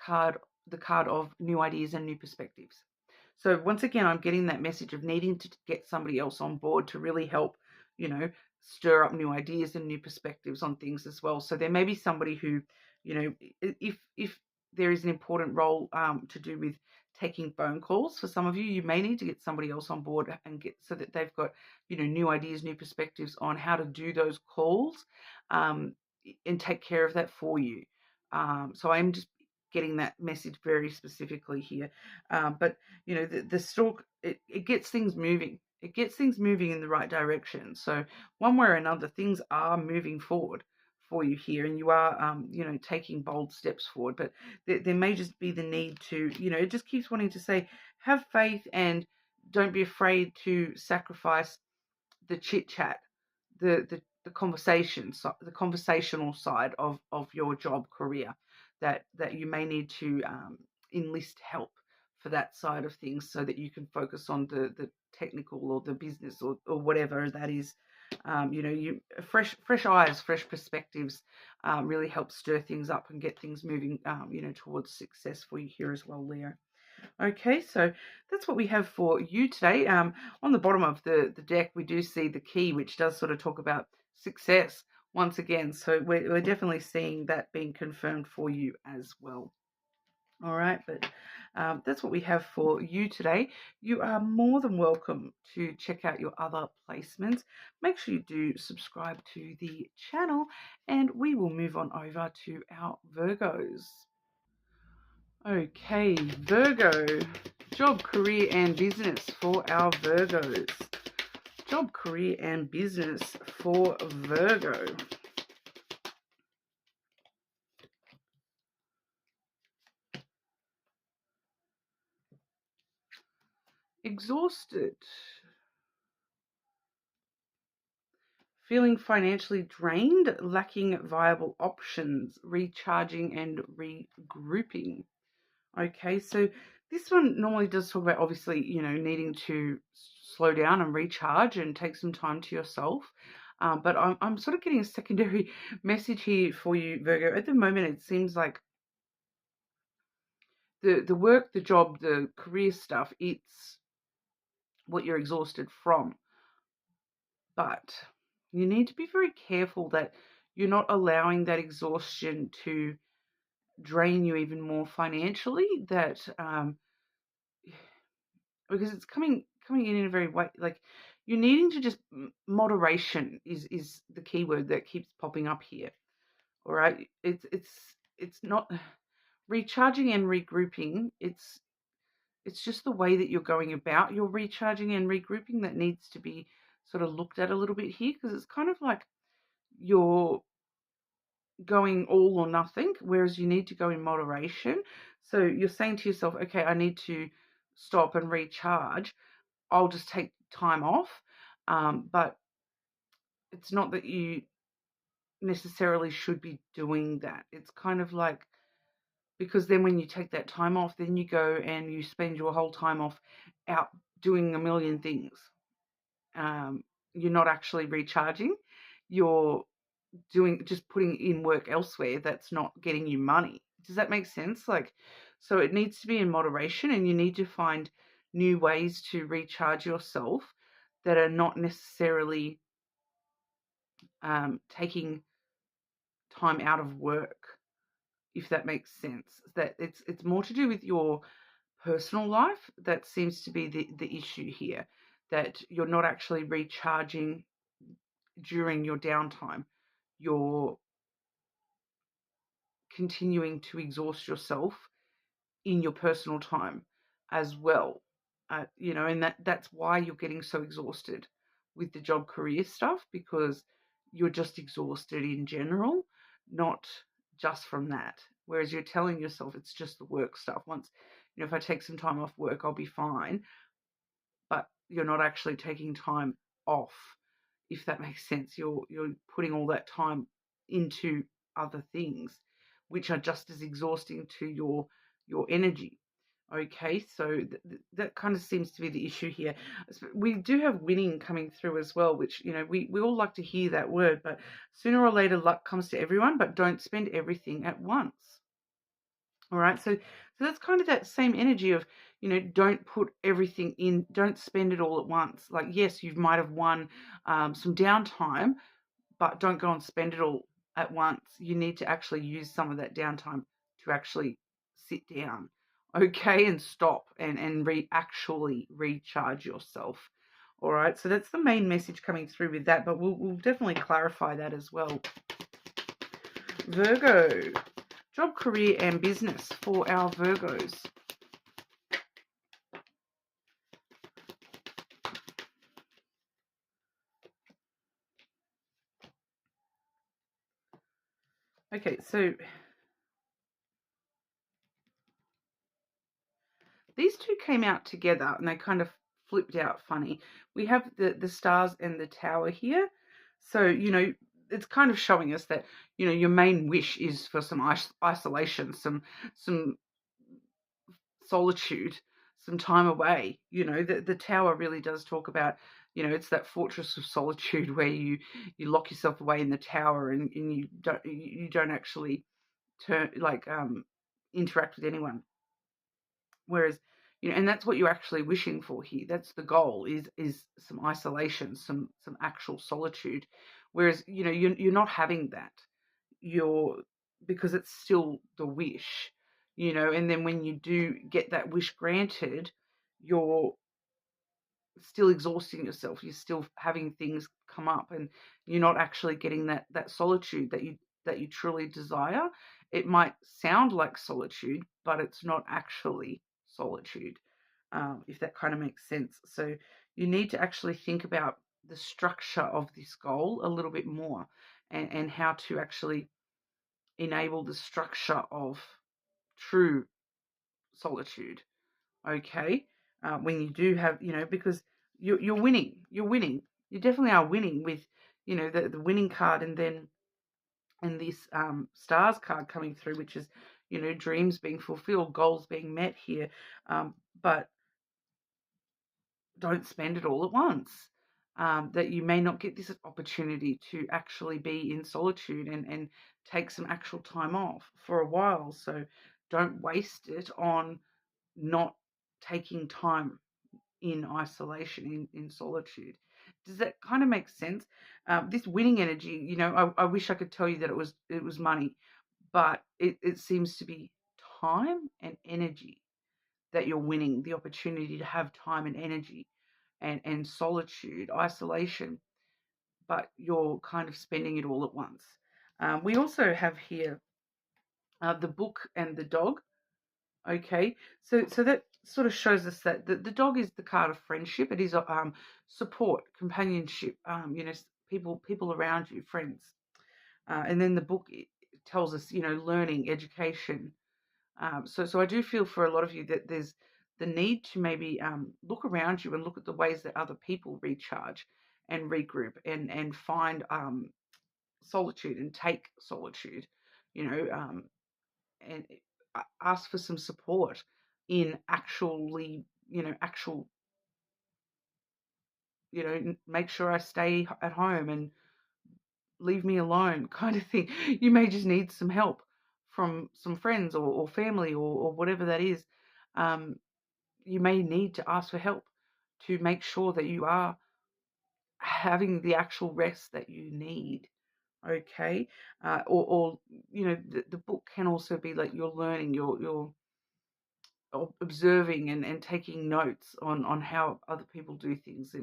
the card of new ideas and new perspectives. So once again, I'm getting that message of needing to get somebody else on board to really help, stir up new ideas and new perspectives on things as well. So there may be somebody who, if there is an important role to do with taking phone calls for some of you, you may need to get somebody else on board and get so that they've got, new ideas, new perspectives on how to do those calls and take care of that for you. So I'm just getting that message very specifically here. But, the stork, it gets things moving. It gets things moving in the right direction. So one way or another, things are moving forward for you here, and you are, taking bold steps forward. But there may just be the need to, it just keeps wanting to say, have faith and don't be afraid to sacrifice the chit chat, the conversation, the conversational side of your job career, that you may need to enlist help for that side of things, so that you can focus on the technical or the business or whatever that is. You fresh eyes, fresh perspectives really help stir things up and get things moving, towards success for you here as well, Leo. Okay, so that's what we have for you today. On the bottom of the deck, we do see the key, which does sort of talk about success once again. So we're definitely seeing that being confirmed for you as well. All right, but that's what we have for you today. You are more than welcome to check out your other placements. Make sure you do subscribe to the channel, and we will move on over to our Virgos. Okay, Virgo. Job, career and business for our Virgos. Job, career and business for Virgo. Exhausted. Feeling financially drained, lacking viable options, recharging and regrouping. Okay, so this one normally does talk about, obviously, needing to slow down and recharge and take some time to yourself. But I'm sort of getting a secondary message here for you, Virgo. At the moment, it seems like the work, the job, the career stuff, it's what you're exhausted from. But you need to be very careful that you're not allowing that exhaustion to drain you even more financially. That because it's coming in a very way, like you're needing to just moderation is the key word that keeps popping up here. All right, it's not recharging and regrouping. It's just the way that you're going about your recharging and regrouping that needs to be sort of looked at a little bit here, because it's kind of like you're going all or nothing, whereas you need to go in moderation. So you're saying to yourself, okay, I need to stop and recharge. I'll just take time off. But it's not that you necessarily should be doing that. It's kind of like, because then when you take that time off, then you go and you spend your whole time off out doing a million things. You're not actually recharging. You're just putting in work elsewhere that's not getting you money. Does that make sense? Like, so it needs to be in moderation, and you need to find new ways to recharge yourself that are not necessarily taking time out of work, if that makes sense. That it's more to do with your personal life. That seems to be the issue here, that you're not actually recharging during your downtime. You're continuing to exhaust yourself in your personal time as well. And that's why you're getting so exhausted with the job career stuff, because you're just exhausted in general, not just from that. Whereas you're telling yourself it's just the work stuff. Once, if I take some time off work, I'll be fine. But you're not actually taking time off, if that makes sense. You're putting all that time into other things, which are just as exhausting to your energy. Okay, so that kind of seems to be the issue here. We do have winning coming through as well, which, we all like to hear that word, but sooner or later luck comes to everyone, but don't spend everything at once. All right, so that's kind of that same energy of, don't put everything in, don't spend it all at once. Like, yes, you might have won some downtime, but don't go and spend it all at once. You need to actually use some of that downtime to actually sit down, okay, and stop and actually recharge yourself. All right, so that's the main message coming through with that, but we'll definitely clarify that as well. Virgo, job, career and business for our Virgos. Okay, so these two came out together and they kind of flipped out funny. We have the stars and the tower here. So, it's kind of showing us that, your main wish is for some isolation, some solitude, some time away. The tower really does talk about, it's that fortress of solitude where you lock yourself away in the tower, and you don't actually interact with anyone. Whereas, and that's what you're actually wishing for here. That's the goal, is some isolation, some actual solitude. Whereas, you're not having that. Because it's still the wish, and then when you do get that wish granted, you're still exhausting yourself. You're still having things come up, and you're not actually getting that solitude that you truly desire. It might sound like solitude, but it's not actually solitude. if that kind of makes sense. So you need to actually think about the structure of this goal a little bit more, and how to actually enable the structure of true solitude. Okay, when you do have, because you're winning, you definitely are winning with, the winning card, and this stars card coming through, which is, dreams being fulfilled, goals being met here. But don't spend it all at once. That you may not get this opportunity to actually be in solitude, and take some actual time off for a while. So don't waste it on not taking time in isolation, in solitude. Does that kind of make sense? This winning energy, I wish I could tell you that it was money, but it seems to be time and energy that you're winning, the opportunity to have time and energy, and solitude, isolation, but you're kind of spending it all at once. We also have here the book and the dog. Okay, so that sort of shows us that the dog is the card of friendship. It is support, companionship, people around you, friends. And then the book, it tells us, learning, education. So I do feel for a lot of you that there's the need to maybe look around you and look at the ways that other people recharge and regroup, and find solitude and take solitude, you know, um, and ask for some support in actually, actual, make sure I stay at home and leave me alone kind of thing. You may just need some help from some friends, or family, or whatever that is. Um, you may need to ask for help to make sure that you are having the actual rest that you need. Okay, or the book can also be like you're learning, you're observing, and taking notes on how other people do things,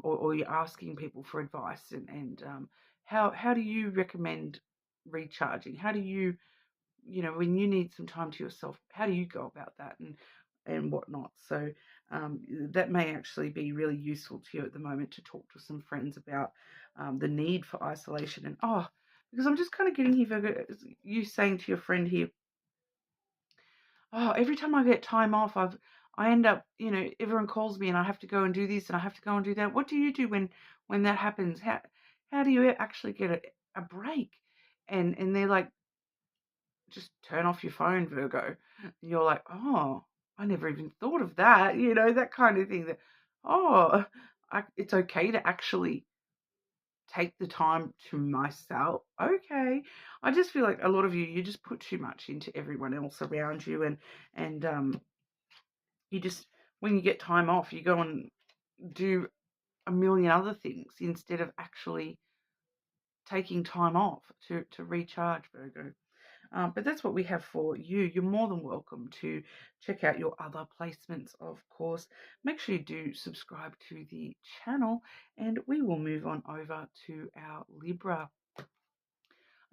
or you're asking people for advice, and how do you recommend recharging? How do you, when you need some time to yourself, how do you go about that, and whatnot? So that may actually be really useful to you at the moment, to talk to some friends about the need for isolation. And because I'm just kind of getting here, Virgo, you saying to your friend here, every time I get time off, I end up, everyone calls me and I have to go and do this and I have to go and do that. What do you do when that happens? How do you actually get a break? And they're like, just turn off your phone, Virgo. And you're like, oh, I never even thought of that, that kind of thing. That, it's okay to actually take the time to myself. Okay. I just feel like a lot of you just put too much into everyone else around you, and you just, when you get time off, you go and do a million other things instead of actually taking time off to recharge, Virgo. But that's what we have for you. You're more than welcome to check out your other placements, of course. Make sure you do subscribe to the channel, and we will move on over to our Libra.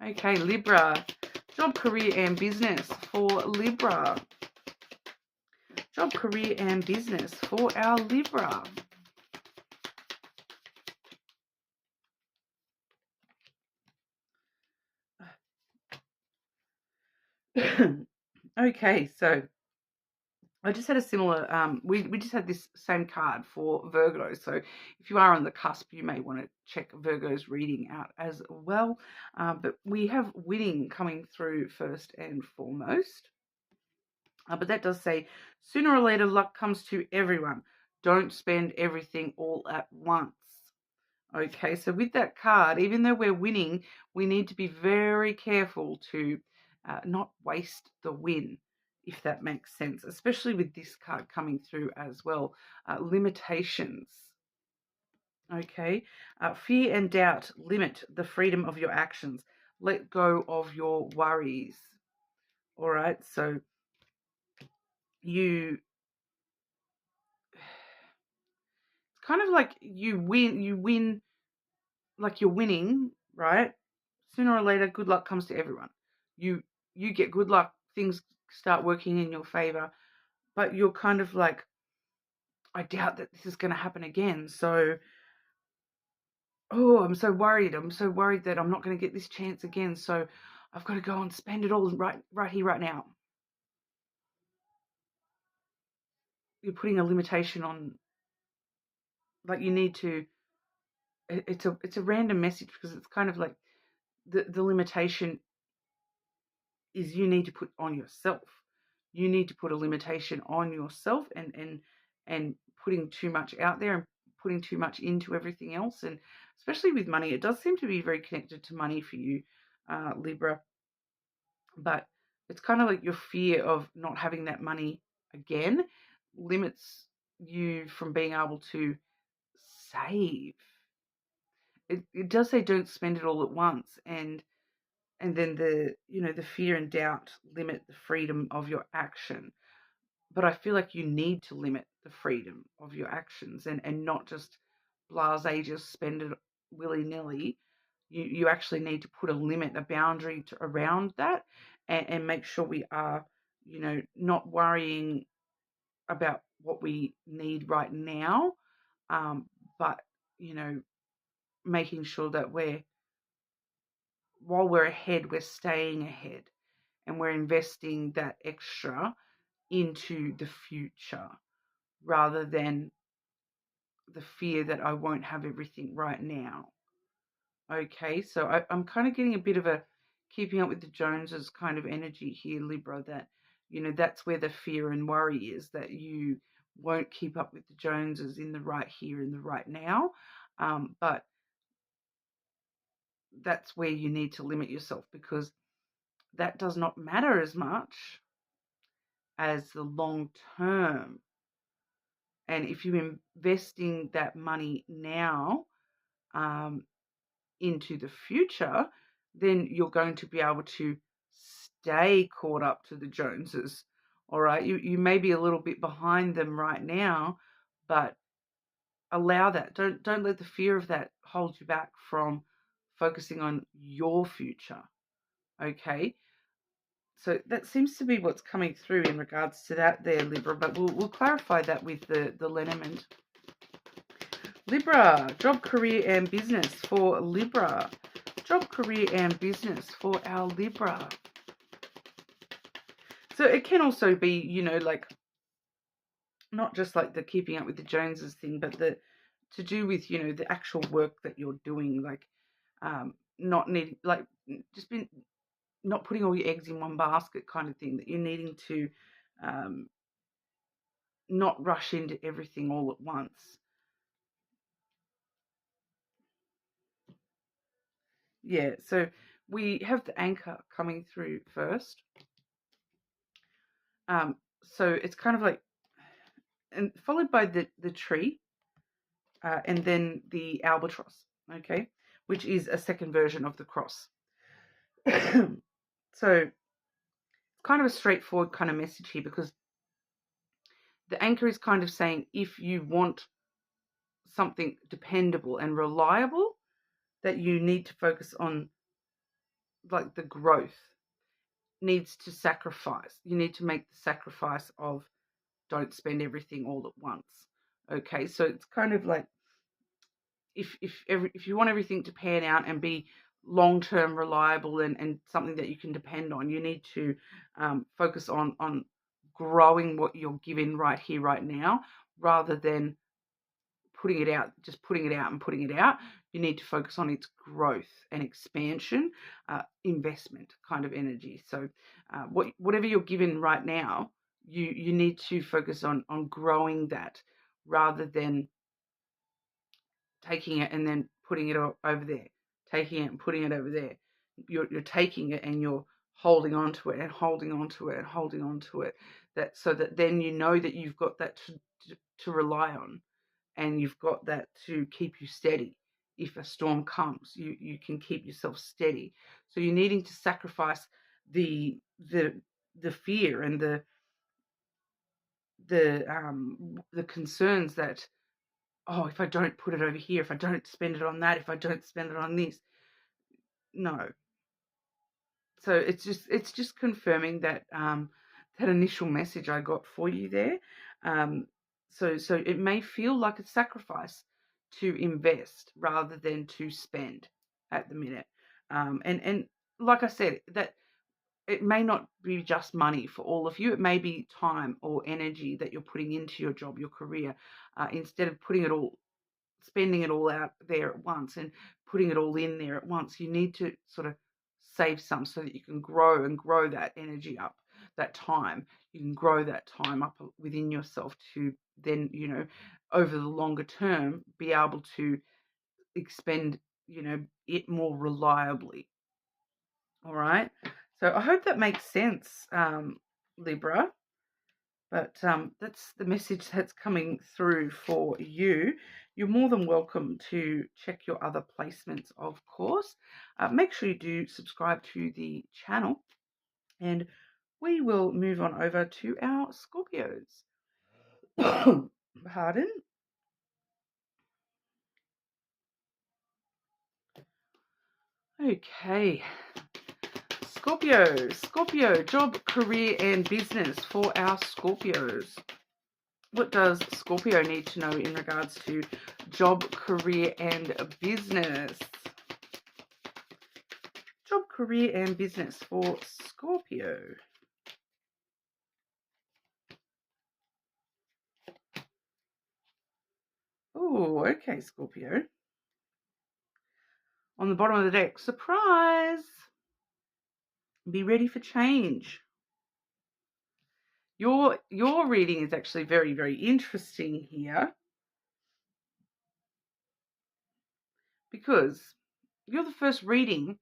Okay, Libra. Job, career, and business for Libra. Job, career, and business for our Libra. Okay, so I just had a similar, we just had this same card for Virgo. So if you are on the cusp, you may want to check Virgo's reading out as well. But we have winning coming through first and foremost. But that does say, sooner or later, luck comes to everyone. Don't spend everything all at once. Okay, so with that card, even though we're winning, we need to be very careful to not waste the win, if that makes sense, especially with this card coming through as well. Limitations. Okay, fear and doubt limit the freedom of your actions. Let go of your worries. All right, so it's kind of like you win like you're winning, right? Sooner or later, good luck comes to everyone. You get good luck, things start working in your favor, but you're kind of like, I doubt that this is going to happen again. So, oh, I'm so worried. I'm so worried that I'm not going to get this chance again. So I've got to go and spend it all right here, right now. You're putting a limitation on, like, you need to, it's a random message, because it's kind of like the limitation is you need to put on yourself. You need to put a limitation on yourself, and putting too much out there and putting too much into everything else. And especially with money, it does seem to be very connected to money for you, Libra. But it's kind of like your fear of not having that money again limits you from being able to save. It does say don't spend it all at once, and then the fear and doubt limit the freedom of your action. But I feel like you need to limit the freedom of your actions, and not just blasé just spend it willy-nilly. You actually need to put a limit, a boundary around that, and make sure we are, not worrying about what we need right now, but, making sure that while we're ahead, we're staying ahead, and we're investing that extra into the future, rather than the fear that I won't have everything right now. Okay, so I'm kind of getting a bit of a keeping up with the Joneses kind of energy here, Libra, that, that's where the fear and worry is, that you won't keep up with the Joneses in the right here, in the right now. But that's where you need to limit yourself, because that does not matter as much as the long term. And if you're investing that money now, into the future, then you're going to be able to stay caught up to the Joneses. All right, you may be a little bit behind them right now, but allow that. Don't let the fear of that hold you back from focusing on your future. Okay, so that seems to be what's coming through in regards to that there, Libra. But we'll clarify that with the lenormand. Libra, job, career, and business for Libra. Job, career, and business for our Libra. So it can also be, like, not just like the keeping up with the Joneses thing, but to do with, the actual work that you're doing, like, not needing, like, just been not putting all your eggs in one basket kind of thing, that you're needing to not rush into everything all at once. Yeah, so we have the anchor coming through first. So it's kind of like, and followed by the tree, and then the albatross, okay, which is a second version of the cross. So it's kind of a straightforward kind of message here, because the anchor is kind of saying, if you want something dependable and reliable, that you need to focus on, like, the growth needs to sacrifice. You need to make the sacrifice of, don't spend everything all at once. Okay, so it's kind of like, if you want everything to pan out and be long-term reliable and something that you can depend on, you need to focus on growing what you're given right here, right now, rather than putting it out, just putting it out and putting it out. You need to focus on its growth and expansion, investment kind of energy. So whatever you're given right now, you need to focus on growing that, rather than taking it and then putting it over there, taking it and putting it over there. You're taking it and you're holding on to it and holding on to it and holding on to it, that so that then you know that you've got that to rely on, and you've got that to keep you steady. If a storm comes, you can keep yourself steady. So you're needing to sacrifice the fear and the concerns that, oh, if I don't put it over here, if I don't spend it on that, if I don't spend it on this. No. So it's just confirming that that initial message I got for you there. So it may feel like a sacrifice to invest rather than to spend at the minute. And like I said, that it may not be just money for all of you. It may be time or energy that you're putting into your job, your career, instead of spending it all out there at once and putting it all in there at once. You need to sort of save some so that you can grow and grow that energy up, that time. You can grow that time up within yourself to then, over the longer term, be able to expend, it more reliably. All right. So I hope that makes sense, Libra. But that's the message that's coming through for you. You're more than welcome to check your other placements, of course. Make sure you do subscribe to the channel. And we will move on over to our Scorpios. Pardon? Okay. Scorpio, job, career, and business for our Scorpios. What does Scorpio need to know in regards to job, career, and business? Job, career, and business for Scorpio. Oh, okay, Scorpio. On the bottom of the deck, surprise! Be ready for change. Your reading is actually very, very interesting here, because you're the first reading.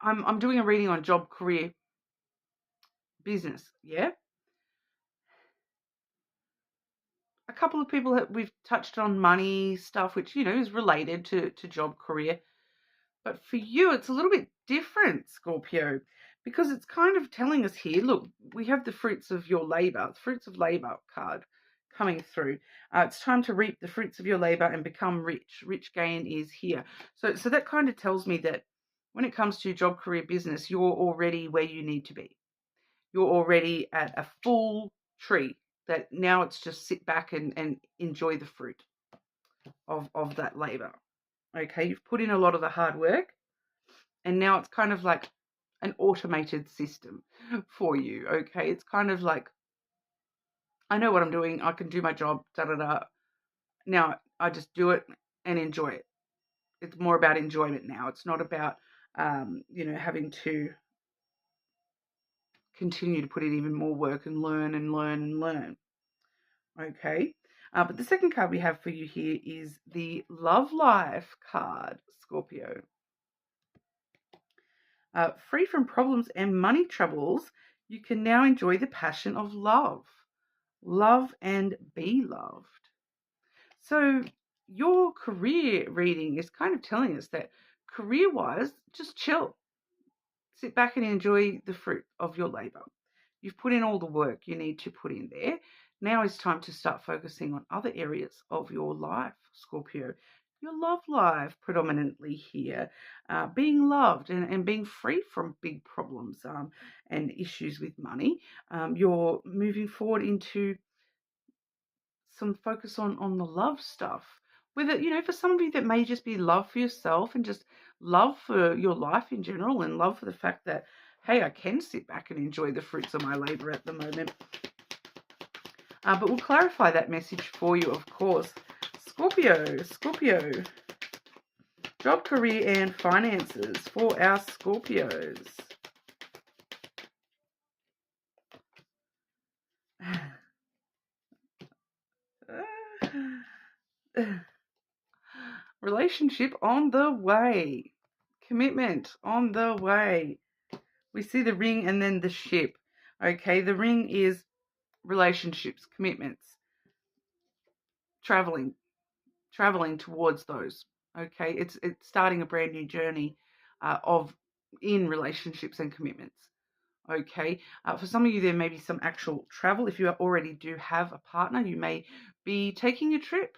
I'm doing a reading on job, career, business, yeah? A couple of people that we've touched on money stuff, which, is related to job, career. But for you, it's a little bit different, Scorpio, because it's kind of telling us here, look, we have the fruits of your labor, the fruits of labor card coming through. It's time to reap the fruits of your labor and become rich. Rich gain is here. So that kind of tells me that when it comes to job, career, business, you're already where you need to be. You're already at a full tree, that now it's just sit back and enjoy the fruit of that labor. Okay, you've put in a lot of the hard work, and now it's kind of like an automated system for you. Okay, it's kind of like, I know what I'm doing, I can do my job, Now I just do it and enjoy it. It's more about enjoyment now. It's not about having to continue to put in even more work and learn and learn and learn. Okay, but the second card we have for you here is the Love Life card, Scorpio. Free from problems and money troubles, you can now enjoy the passion of love. Love and be loved. So your career reading is kind of telling us that career-wise, just chill. Sit back and enjoy the fruit of your labor. You've put in all the work you need to put in there. Now it's time to start focusing on other areas of your life, Scorpio. Your love life predominantly here, being loved and being free from big problems and issues with money. You're moving forward into some focus on the love stuff. Whether, for some of you that may just be love for yourself and just love for your life in general, and love for the fact that, hey, I can sit back and enjoy the fruits of my labor at the moment. But we'll clarify that message for you, of course. Scorpio. Job, career, and finances for our Scorpios. Relationship on the way. Commitment on the way. We see the ring and then the ship. Okay, the ring is relationships, commitments, traveling towards those. Okay, it's starting a brand new journey in relationships and commitments. Okay, for some of you, there may be some actual travel. If you already do have a partner, you may be taking a trip,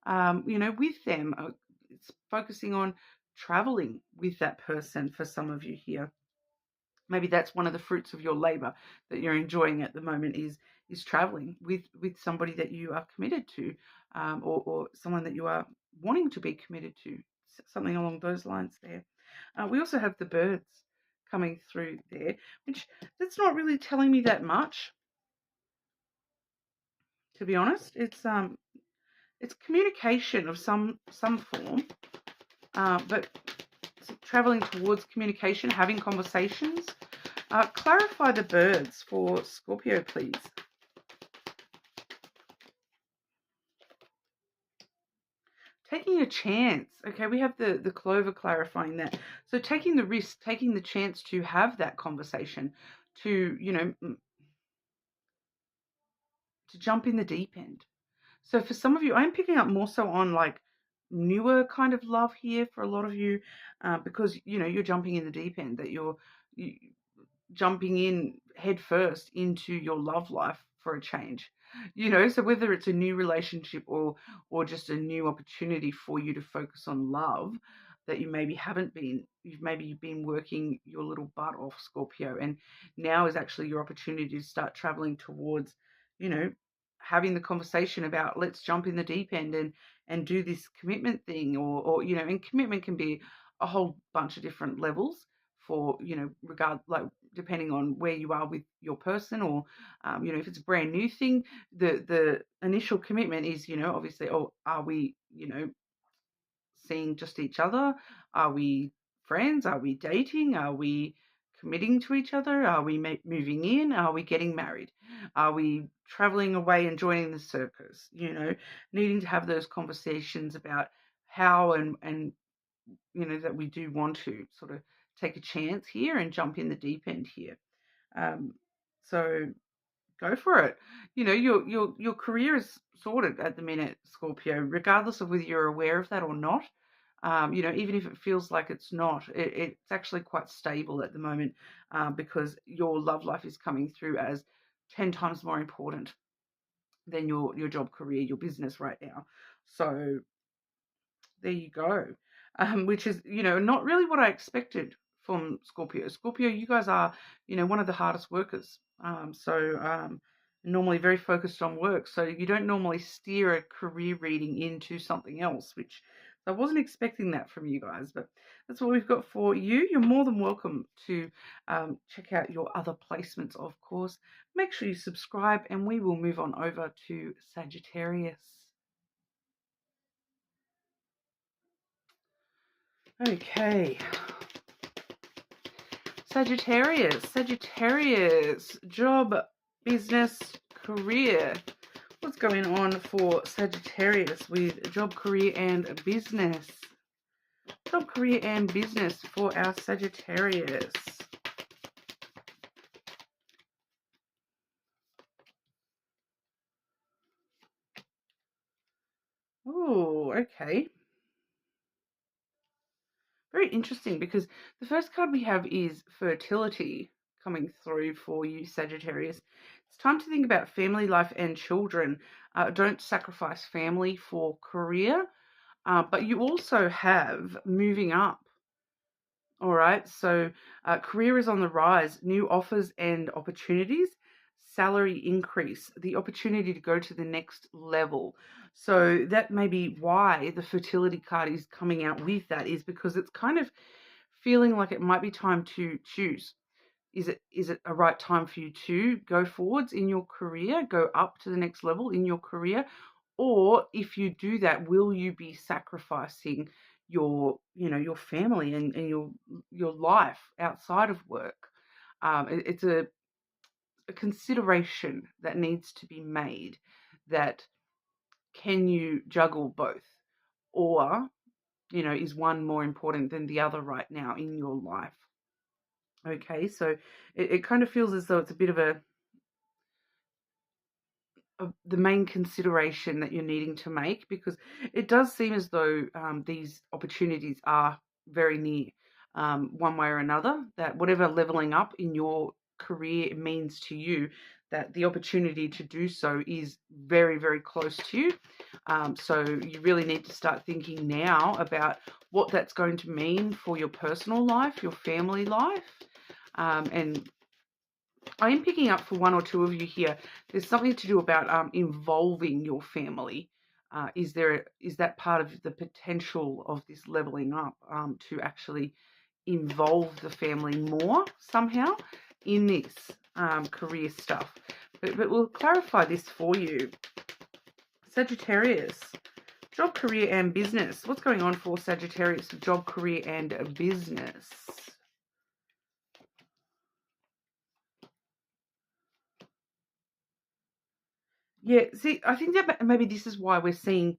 with them. It's focusing on traveling with that person for some of you here. Maybe that's one of the fruits of your labor that you're enjoying at the moment is traveling with somebody that you are committed to, or someone that you are wanting to be committed to, something along those lines there. We also have the birds coming through there, which that's not really telling me that much, to be honest. It's communication of some form, but traveling towards communication, having conversations. Clarify the birds for Scorpio, please. Taking a chance. Okay, we have the clover clarifying that. So taking the risk, taking the chance to have that conversation, to, to jump in the deep end. So for some of you, I'm picking up more so on like newer kind of love here for a lot of you, because, you're jumping in the deep end, that you're jumping in head first into your love life for a change. So whether it's a new relationship or just a new opportunity for you to focus on love that you maybe haven't been, you've been working your little butt off, Scorpio, and now is actually your opportunity to start traveling towards, having the conversation about, let's jump in the deep end and do this commitment thing, or and commitment can be a whole bunch of different levels for, depending on where you are with your person, or if it's a brand new thing, the initial commitment is, obviously, oh, are we, seeing just each other? Are we friends? Are we dating? Are we committing to each other? Are we moving in? Are we getting married? Are we traveling away and joining the circus? Needing to have those conversations about how and that we do want to sort of take a chance here and jump in the deep end here. So go for it. Your career is sorted at the minute, Scorpio, regardless of whether you're aware of that or not. Even if it feels like it's not, it's actually quite stable at the moment, because your love life is coming through as 10 times more important than your job, career, your business right now. So there you go. Which is, not really what I expected from Scorpio. Scorpio, you guys are, one of the hardest workers. Normally very focused on work. So you don't normally steer a career reading into something else, which I wasn't expecting that from you guys, but that's what we've got for you. You're more than welcome to check out your other placements, of course. Make sure you subscribe, and we will move on over to Sagittarius. Okay. Sagittarius, job, business, career. What's going on for Sagittarius with job, career, and business? Job, career, and business for our Sagittarius. Oh, okay. Very interesting, because the first card we have is fertility coming through for you, Sagittarius. It's time to think about family life and children. Don't sacrifice family for career, but you also have moving up. All right, so career is on the rise, new offers and opportunities, salary increase, the opportunity to go to the next level. So that may be why the fertility card is coming out with that, is because it's kind of feeling like it might be time to choose. Is it a right time for you to go forwards in your career, go up to the next level in your career? Or if you do that, will you be sacrificing your family and your life outside of work? It's a consideration that needs to be made, that can you juggle both, or is one more important than the other right now in your life? Okay, so it kind of feels as though it's a bit of the main consideration that you're needing to make, because it does seem as though these opportunities are very near, one way or another, that whatever leveling up in your career means to you, that the opportunity to do so is very, very close to you. So you really need to start thinking now about what that's going to mean for your personal life, your family life. And I am picking up for one or two of you here, there's something to do about involving your family. Is that part of the potential of this leveling up, to actually involve the family more somehow in this career stuff? But we'll clarify this for you. Sagittarius, job, career and business. What's going on for Sagittarius, job, career and business? Yeah, see, I think that maybe this is why we're seeing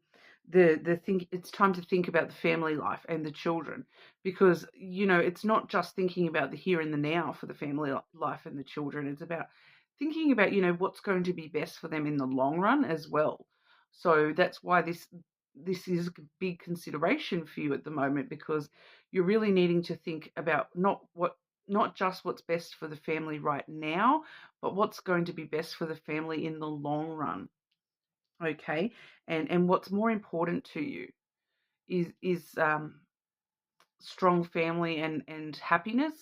the thing. It's time to think about the family life and the children, because it's not just thinking about the here and the now for the family life and the children. It's about thinking about what's going to be best for them in the long run as well. So that's why this is a big consideration for you at the moment, because you're really needing to think about not just what's best for the family right now, but what's going to be best for the family in the long run. Okay, and what's more important to you is strong family and happiness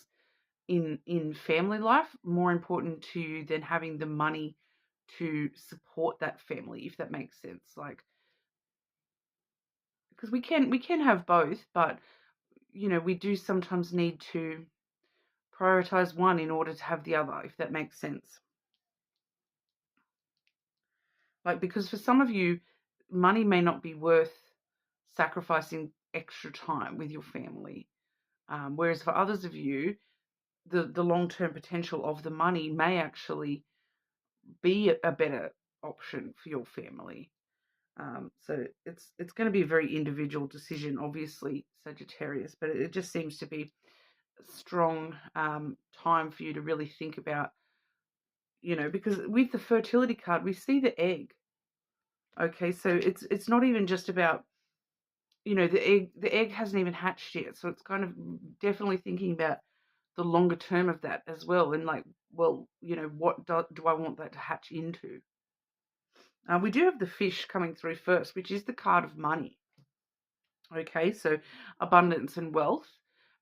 in family life more important to you than having the money to support that family, if that makes sense. Like, because we can have both, but we do sometimes need to prioritize one in order to have the other, if that makes sense. Like, because for some of you, money may not be worth sacrificing extra time with your family. Whereas for others of you, the long-term potential of the money may actually be a better option for your family. So it's going to be a very individual decision, obviously, Sagittarius, but it just seems to be a strong time for you to really think about, because with the fertility card, we see the egg. Okay, so it's not even just about, the egg hasn't even hatched yet, so it's kind of definitely thinking about the longer term of that as well, and like, well, what do I want that to hatch into? We do have the fish coming through first, which is the card of money. Okay, so abundance and wealth,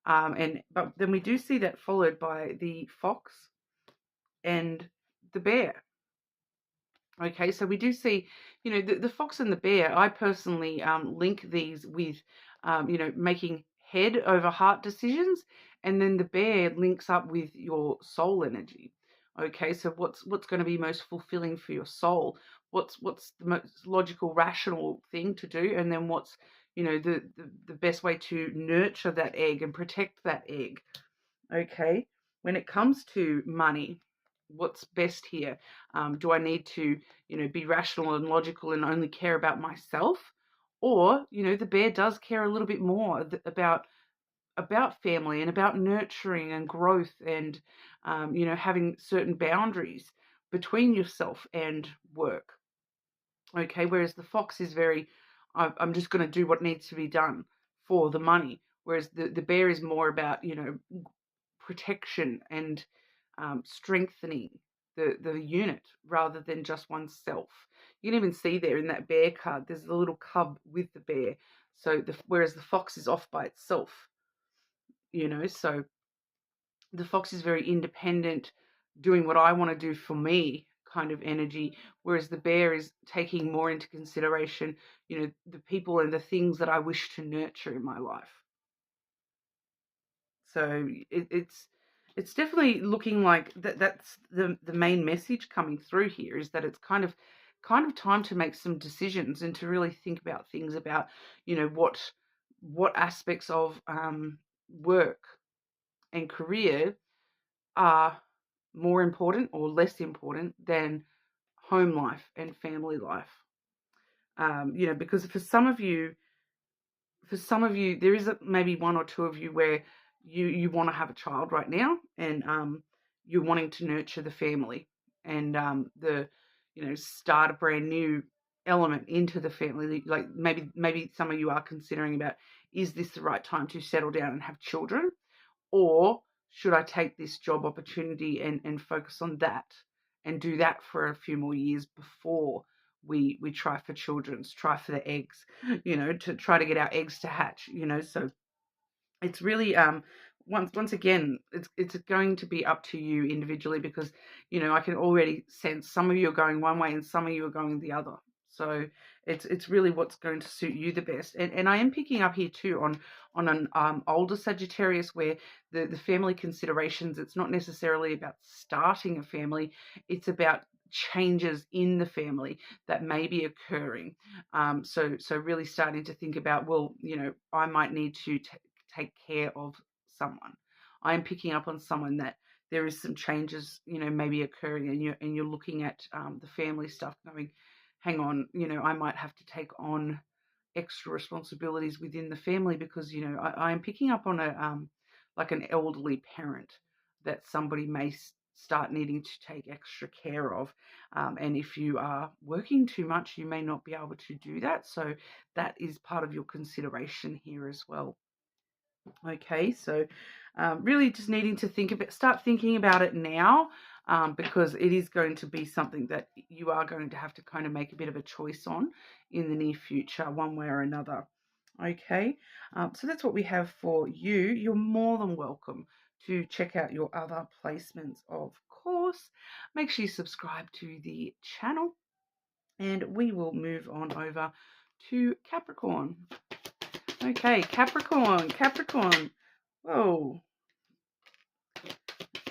but then we do see that followed by the fox and the bear. Okay, so we do see, the fox and the bear. I personally link these with, making head over heart decisions, and then the bear links up with your soul energy. Okay, so what's going to be most fulfilling for your soul? What's the most logical, rational thing to do, and then what's the best way to nurture that egg and protect that egg. Okay, when it comes to money, what's best here? Do I need to, be rational and logical and only care about myself? Or, the bear does care a little bit more about family and about nurturing and growth and, having certain boundaries between yourself and work. Okay, whereas the fox is very, I'm just going to do what needs to be done for the money. Whereas the bear is more about, protection and strengthening the unit rather than just oneself. You can even see there in that bear card, there's a little cub with the bear. So whereas the fox is off by itself, so the fox is very independent, doing what I want to do for me kind of energy, whereas the bear is taking more into consideration, the people and the things that I wish to nurture in my life. So it's definitely looking like that's the main message coming through here, is that it's kind of time to make some decisions and to really think about things about, what aspects of work and career are more important or less important than home life and family life. Because for some of you, there is maybe one or two of you where you want to have a child right now, and you're wanting to nurture the family and start a brand new element into the family. Like maybe some of you are considering about, is this the right time to settle down and have children, or should I take this job opportunity and focus on that and do that for a few more years before we try for children's, try for the eggs, to try to get our eggs to hatch, so it's really once again, it's going to be up to you individually, because I can already sense some of you are going one way and some of you are going the other. So it's really what's going to suit you the best. And I am picking up here too on an older Sagittarius, where the family considerations, it's not necessarily about starting a family, it's about changes in the family that may be occurring. So really starting to think about, well, I might need to take care of someone. I am picking up on someone that there is some changes, maybe occurring, and you're looking at the family stuff, going, hang on, I might have to take on extra responsibilities within the family, because I am picking up on a like an elderly parent that somebody may start needing to take extra care of, and if you are working too much, you may not be able to do that. So that is part of your consideration here as well. Okay, so really just needing to start thinking about it now, because it is going to be something that you are going to have to kind of make a bit of a choice on in the near future, one way or another. Okay, so that's what we have for you. You're more than welcome to check out your other placements, of course. Make sure you subscribe to the channel, and we will move on over to Capricorn. Okay, Capricorn. Whoa.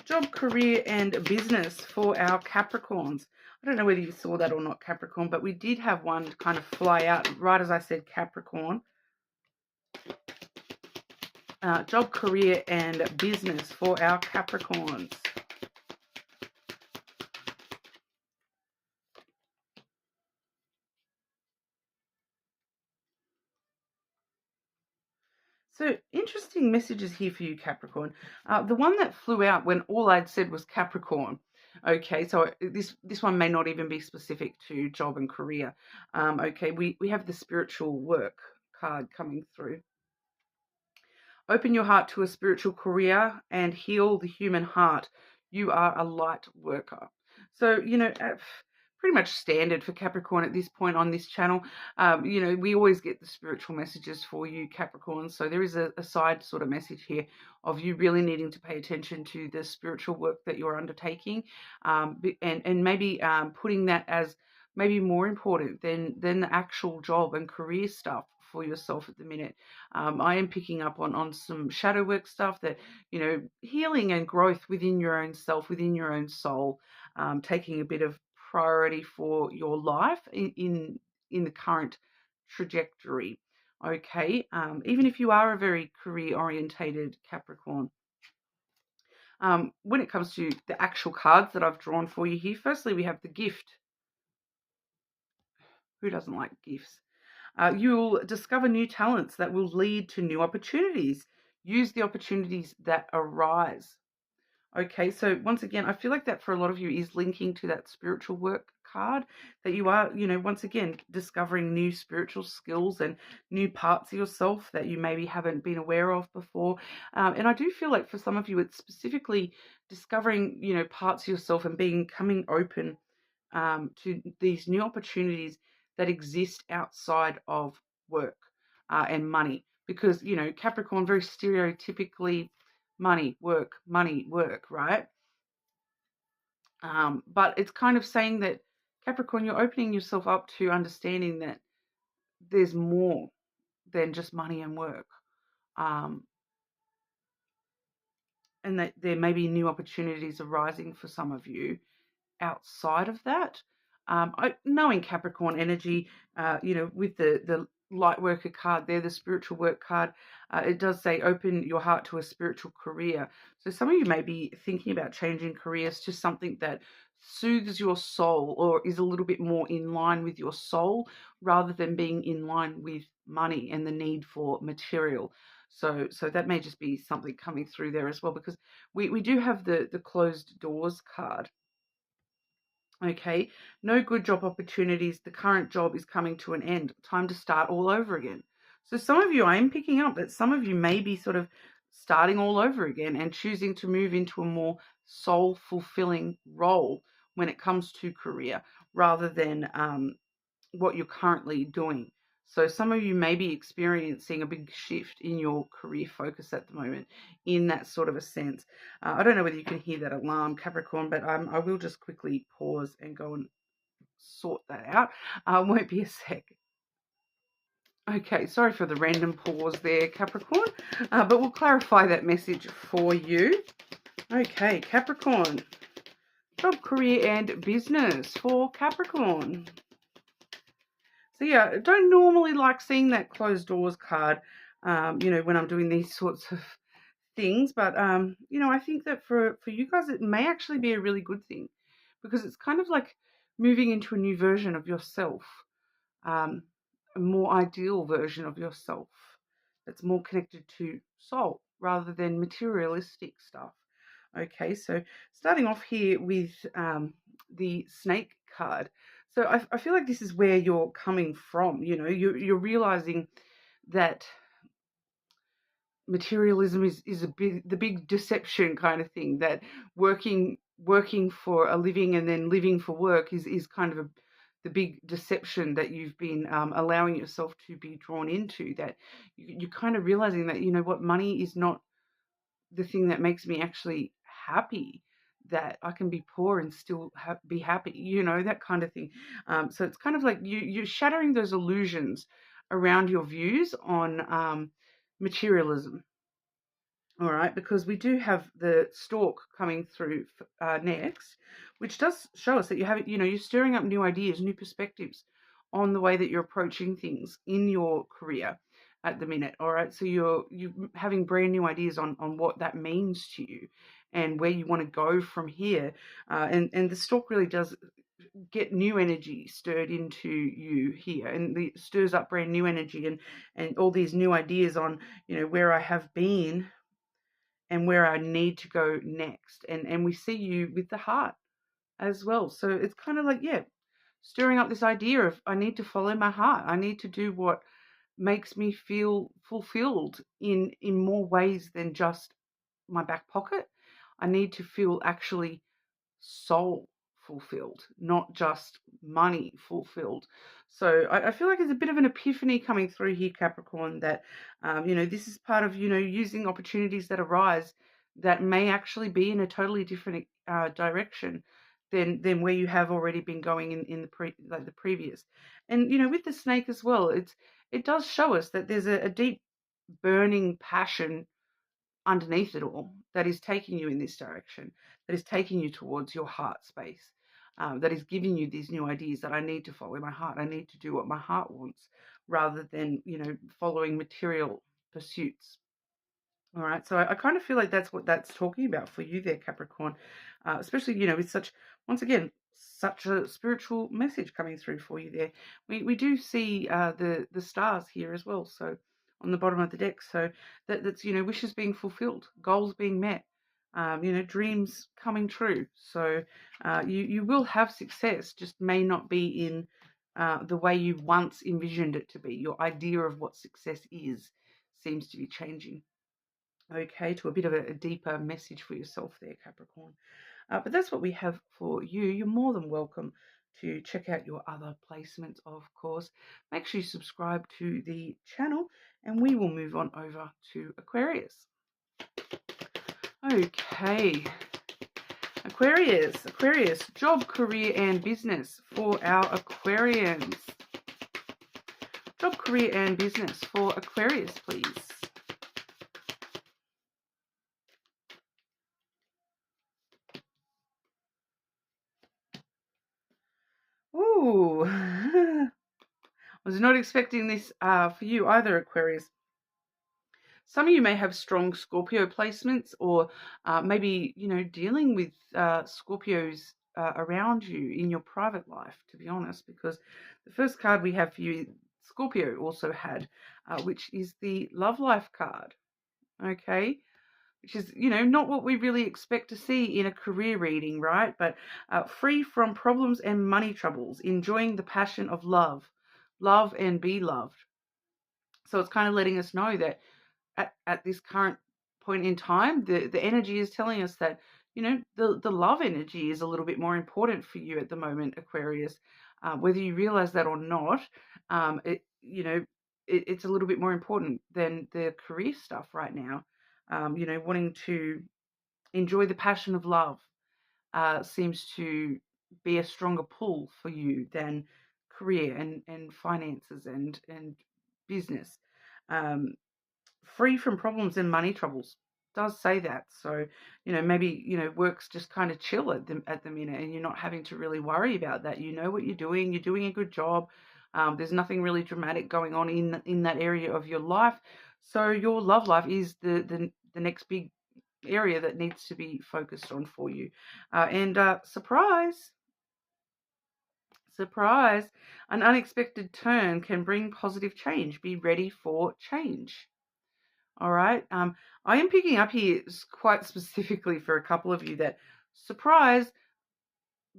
Job, career, and business for our Capricorns. I don't know whether you saw that or not, Capricorn, but we did have one kind of fly out right as I said Capricorn. Job, career, and business for our Capricorns. So interesting messages here for you, Capricorn. The one that flew out when all I'd said was Capricorn. Okay, so this one may not even be specific to job and career. Okay, we have the spiritual work card coming through. Open your heart to a spiritual career and heal the human heart. You are a light worker. So, pretty much standard for Capricorn at this point on this channel. We always get the spiritual messages for you, Capricorn. So there is a side sort of message here of you really needing to pay attention to the spiritual work that you're undertaking, and maybe putting that as maybe more important than the actual job and career stuff for yourself at the minute. I am picking up on some shadow work stuff, that healing and growth within your own self, within your own soul, taking a bit of priority for your life in the current trajectory. Okay, even if you are a very career orientated Capricorn. When it comes to the actual cards that I've drawn for you here, firstly we have the gift. Who doesn't like gifts? You'll discover new talents that will lead to new opportunities. Use the opportunities that arise. Okay, so once again, I feel like that for a lot of you is linking to that spiritual work card, that you are, once again, discovering new spiritual skills and new parts of yourself that you maybe haven't been aware of before. And I do feel like for some of you, it's specifically discovering, parts of yourself and becoming open to these new opportunities that exist outside of work and money. Because, Capricorn, very stereotypically, money, work, right? But it's kind of saying that, Capricorn, you're opening yourself up to understanding that there's more than just money and work. And that there may be new opportunities arising for some of you outside of that. Knowing Capricorn energy, with the light worker card there, the spiritual work card, it does say open your heart to a spiritual career. So some of you may be thinking about changing careers to something that soothes your soul, or is a little bit more in line with your soul, rather than being in line with money and the need for material. So that may just be something coming through there as well, because we do have the closed doors card. Okay, no good job opportunities. The current job is coming to an end. Time to start all over again. So some of you, I am picking up that some of you may be sort of starting all over again and choosing to move into a more soul-fulfilling role when it comes to career, rather than what you're currently doing. So some of you may be experiencing a big shift in your career focus at the moment in that sort of a sense. I don't know whether you can hear that alarm, Capricorn, but I will just quickly pause and go and sort that out. Won't be a sec. Okay, sorry for the random pause there, Capricorn, but we'll clarify that message for you. Okay, Capricorn, job, career, and business for Capricorn. So yeah, don't normally like seeing that closed doors card, when I'm doing these sorts of things. But, I think that for you guys, it may actually be a really good thing because it's kind of like moving into a new version of yourself, um, a more ideal version of yourself that's more connected to soul rather than materialistic stuff. Okay, so starting off here with the snake card. So I feel like this is where you're coming from. You're realizing that materialism is the big deception kind of thing, that working for a living and then living for work is kind of the big deception that you've been allowing yourself to be drawn into, that you're kind of realizing that, what, money is not the thing that makes me actually happy, that I can be poor and still be happy, that kind of thing. So it's kind of like you're shattering those illusions around your views on materialism. All right, because we do have the stork coming through next, which does show us that you're stirring up new ideas, new perspectives on the way that you're approaching things in your career at the minute. All right, so you're having brand new ideas on what that means to you and where you want to go from here. And the stork really does get new energy stirred into you here, and it stirs up brand new energy and all these new ideas on where I have been and where I need to go next. And we see you with the heart as well. So it's kind of like, yeah, stirring up this idea of I need to follow my heart. I need to do what makes me feel fulfilled in more ways than just my back pocket. I need to feel actually soul fulfilled, not just money fulfilled. So I feel like there's a bit of an epiphany coming through here, Capricorn, that, this is part of, using opportunities that arise that may actually be in a totally different direction than where you have already been going in the previous. And, with the snake as well, it does show us that there's a deep burning passion underneath it all that is taking you in this direction, that is taking you towards your heart space, that is giving you these new ideas that I need to follow my heart. I need to do what my heart wants rather than, following material pursuits. All right. So I kind of feel like that's what that's talking about for you there, Capricorn, especially, with once again, such a spiritual message coming through for you there. We do see the stars here as well. So on the bottom of the deck. So that's, wishes being fulfilled, goals being met, dreams coming true. So you will have success, just may not be in the way you once envisioned it to be. Your idea of what success is seems to be changing. Okay, to a bit of a deeper message for yourself there, Capricorn. But that's what we have for you. You're more than welcome to check out your other placements, of course. Make sure you subscribe to the channel, and we will move on over to Aquarius. Okay, Aquarius, job, career, and business for our Aquarians. Job, career, and business for Aquarius, please. Ooh, I was not expecting this for you either, Aquarius. Some of you may have strong Scorpio placements, or maybe, dealing with Scorpios around you in your private life, to be honest, because the first card we have for you, Scorpio also had, which is the love life card, okay? Which is, not what we really expect to see in a career reading, right? But free from problems and money troubles, enjoying the passion of love and be loved. So it's kind of letting us know that at this current point in time, the energy is telling us that, the love energy is a little bit more important for you at the moment, Aquarius. Whether you realize that or not, you know, it's a little bit more important than the career stuff right now. You know, wanting to enjoy the passion of love seems to be a stronger pull for you than career and finances and business. Um, Free from problems and money troubles does say that. So, you know, maybe, you know, work's just kind of chill at the minute and you're not having to really worry about that. You know what you're doing a good job. There's nothing really dramatic going on in that area of your life. So your love life is the next big area that needs to be focused on for you. And surprise, surprise, an unexpected turn can bring positive change. Be ready for change. All right. I am picking up here quite specifically for a couple of you that surprise,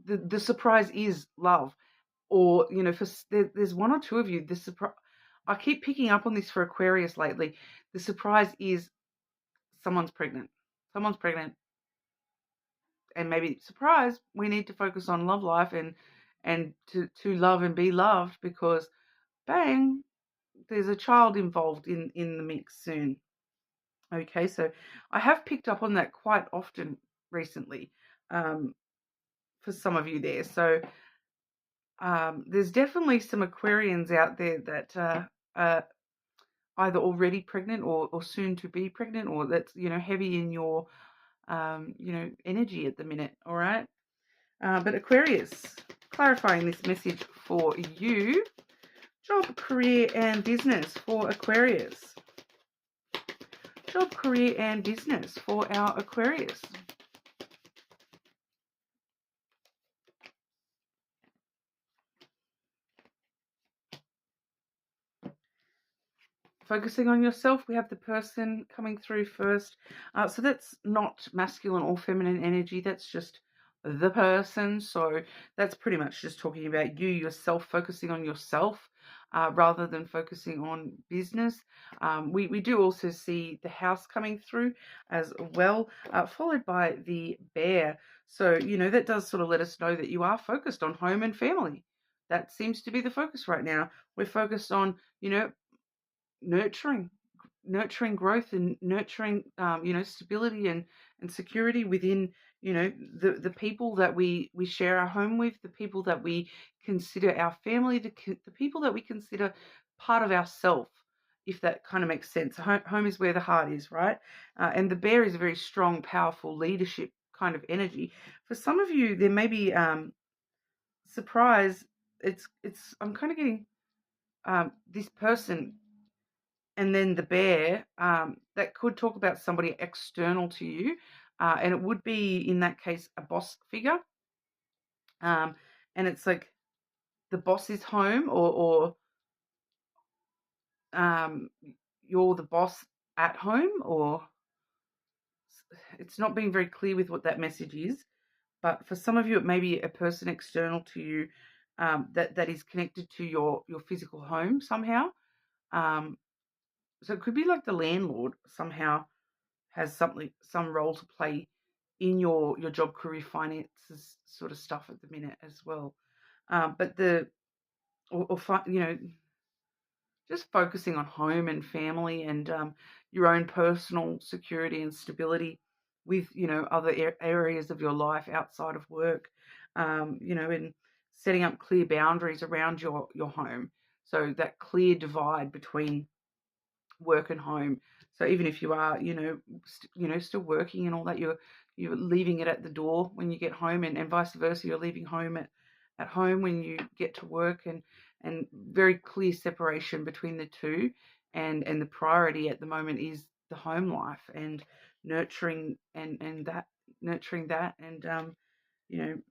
the surprise is love. Or, you know, there's one or two of you, the surprise, I keep picking up on this for Aquarius lately. The surprise is someone's pregnant. Someone's pregnant. And maybe, surprise, we need to focus on love life and to love and be loved because, bang, there's a child involved in the mix soon. Okay, so I have picked up on that quite often recently for some of you there. So there's definitely some Aquarians out there that are either already pregnant or soon to be pregnant, or that's, you know, heavy in your, you know, energy at the minute, all right? But Aquarius, clarifying this message for you, job, career, and business for Aquarius. Job, career, and business for our Aquarius. Focusing on yourself, we have the person coming through first. So that's not masculine or feminine energy. That's just the person. So that's pretty much just talking about you, yourself, focusing on yourself rather than focusing on business. We do also see the house coming through as well, followed by the bear. So, you know, that does sort of let us know that you are focused on home and family. That seems to be the focus right now. We're focused on, you know, nurturing growth and nurturing you know, stability and security within, you know, the people that we share our home with, the people that we consider our family, the people that we consider part of ourself, if that kind of makes sense. Home is where the heart is, right? And the bear is a very strong, powerful leadership kind of energy. For some of you, there may be surprise. It's I'm kind of getting this person and then the bear, that could talk about somebody external to you, and it would be, in that case, a boss figure. And it's like the boss is home, or you're the boss at home, or it's not being very clear with what that message is. But for some of you, it may be a person external to you that is connected to your physical home somehow. So it could be like the landlord somehow has some role to play in your job, career, finances sort of stuff at the minute as well. But you know, just focusing on home and family and your own personal security and stability with, you know, other areas of your life outside of work, you know, and setting up clear boundaries around your home. So that clear divide between work and home. So even if you are, you know, still working and all that, you're leaving it at the door when you get home, and vice versa. You're leaving home at home when you get to work, and very clear separation between the two. And the priority at the moment is the home life and nurturing that, and you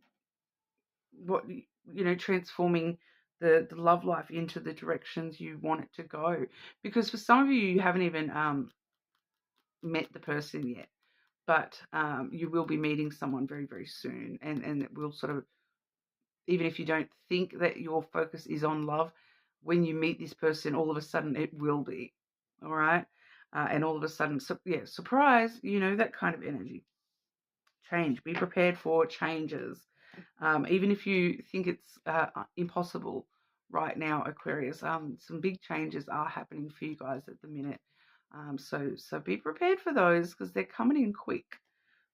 know, transforming the love life into the directions you want it to go. Because for some of you, you haven't even met the person yet, but you will be meeting someone very, very soon, and it will sort of, even if you don't think that your focus is on love, when you meet this person, all of a sudden it will be, all right? And all of a sudden, surprise, you know, that kind of energy. Change. Be prepared for changes. Even if you think it's impossible right now, Aquarius. Some big changes are happening for you guys at the minute. So be prepared for those because they're coming in quick.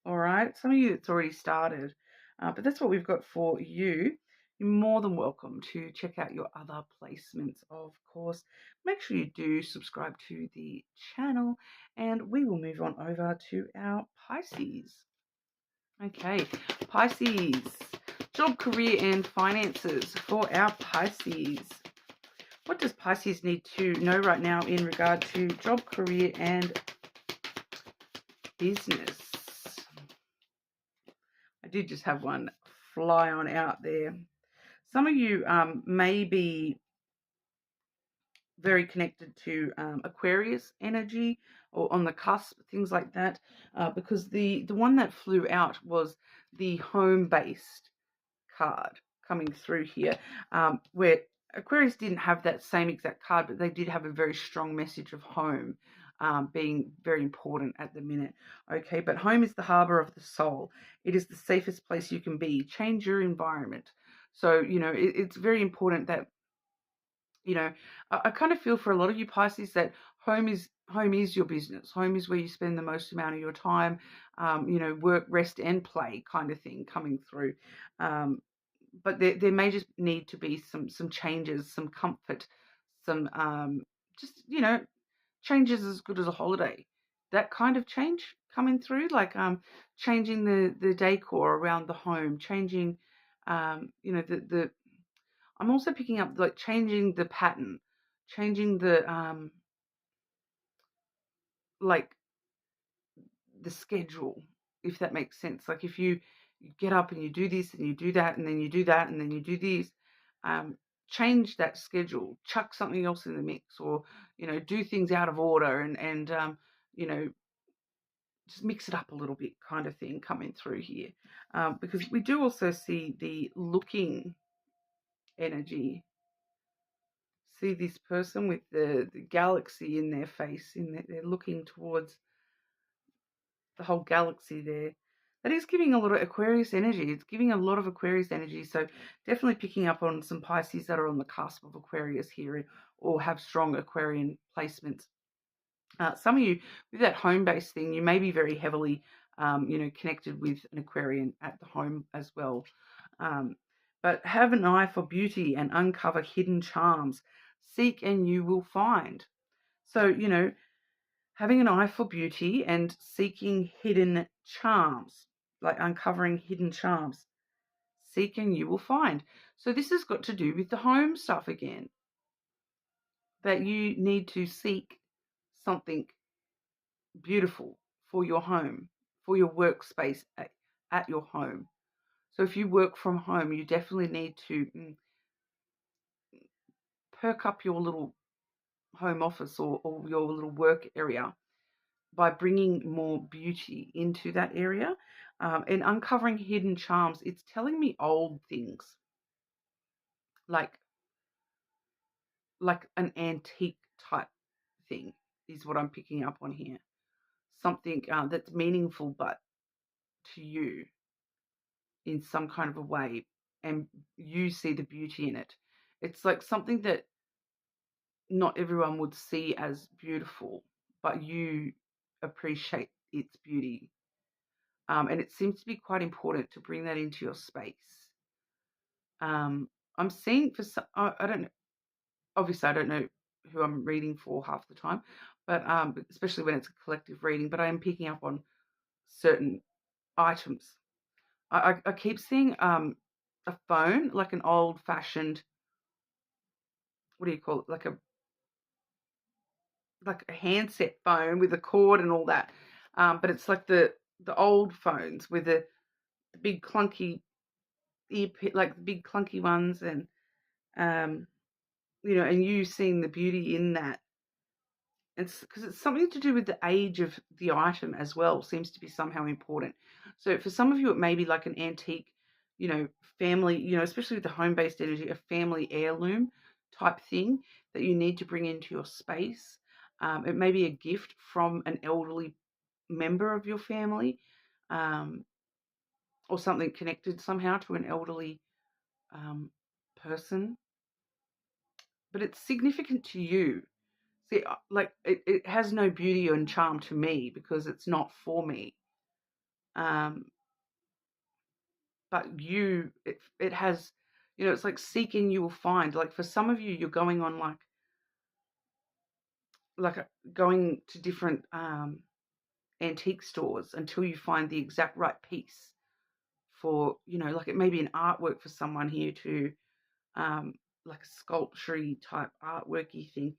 All right. Some of you it's already started, but that's what we've got for you. You're more than welcome to check out your other placements, of course. Make sure you do subscribe to the channel, and we will move on over to our Pisces. Okay, Pisces, job, career, and finances for our Pisces. What does Pisces need to know right now in regard to job, career, and business? I did just have one fly on out there. Some of you may be very connected to Aquarius energy or on the cusp, things like that, because the one that flew out was the home-based card coming through here, where Aquarius didn't have that same exact card, but they did have a very strong message of home being very important at the minute. Okay, but home is the harbor of the soul. It is the safest place you can be. Change your environment. So, you know, it's very important that, you know, I kind of feel for a lot of you Pisces that home is your business. Home is where you spend the most amount of your time. You know, work, rest, and play kind of thing coming through. But there may just need to be some changes, some comfort, some just, you know, changes as good as a holiday. That kind of change coming through, like changing the decor around the home, changing you know, the I'm also picking up like changing the pattern, changing the like the schedule, if that makes sense. Like if you get up and you do this and you do that and then you do that and then you do this, change that schedule, chuck something else in the mix, or, you know, do things out of order and you know, just mix it up a little bit kind of thing coming through here. Because we do also see the looking energy. See this person with the galaxy in their face, they're looking towards the whole galaxy there. That is giving a lot of Aquarius energy. It's giving a lot of Aquarius energy. So definitely picking up on some Pisces that are on the cusp of Aquarius here or have strong Aquarian placements. Some of you, with that home-based thing, you may be very heavily, you know, connected with an Aquarian at the home as well. But have an eye for beauty and uncover hidden charms. Seek and you will find. So, you know, having an eye for beauty and seeking hidden charms, like uncovering hidden charms. Seek and you will find. So this has got to do with the home stuff again. That you need to seek something beautiful for your home, for your workspace at your home. So if you work from home, you definitely need to perk up your little home office or your little work area by bringing more beauty into that area and uncovering hidden charms. It's telling me old things, like an antique type thing is what I'm picking up on here. Something that's meaningful, but to you in some kind of a way, and you see the beauty in it. It's like something that not everyone would see as beautiful, but you appreciate its beauty. And it seems to be quite important to bring that into your space. I'm seeing for some, I don't know, obviously I don't know who I'm reading for half the time, but especially when it's a collective reading, but I am picking up on certain items. I keep seeing a phone, like an old fashioned, what do you call it? Like a handset phone with a cord and all that. But it's like the old phones with the big clunky like the big clunky ones, and you know, and you seeing the beauty in that. It's because it's something to do with the age of the item as well, seems to be somehow important. So for some of you, it may be like an antique, you know, family, you know, especially with the home-based energy, a family heirloom type thing that you need to bring into your space. It may be a gift from an elderly member of your family, or something connected somehow to an elderly person. but it's significant to you. See, like it has no beauty and charm to me because it's not for me. But it has, it's like seeking you will find. Like for some of you, you're going on going to different antique stores until you find the exact right piece for, like it may be an artwork for someone here to, like a sculpture type artworky thing,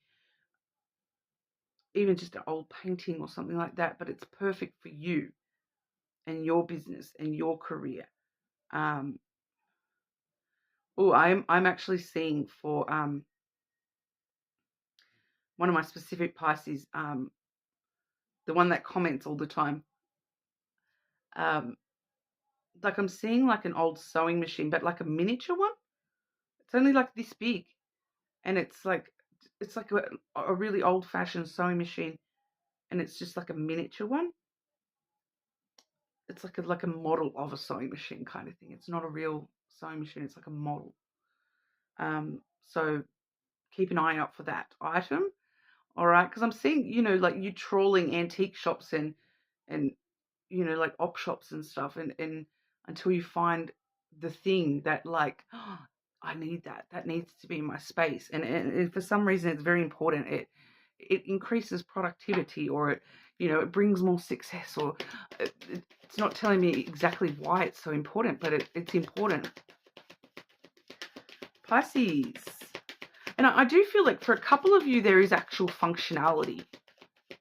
even just an old painting or something like that, but it's perfect for you and your business and your career. I'm actually seeing for one of my specific Pisces, the one that comments all the time. Like I'm seeing like an old sewing machine, but like a miniature one. It's only like this big, and it's like a really old-fashioned sewing machine, and it's just like a miniature one. It's like a model of a sewing machine kind of thing. It's not a real sewing machine. It's like a model. So keep an eye out for that item. All right, because I'm seeing, like you trawling antique shops and like op shops and stuff, and until you find the thing that like, oh, I need that. That needs to be in my space, and for some reason it's very important. It increases productivity, or it brings more success, or it's not telling me exactly why it's so important, but it's important. Pisces. And I do feel like for a couple of you, there is actual functionality.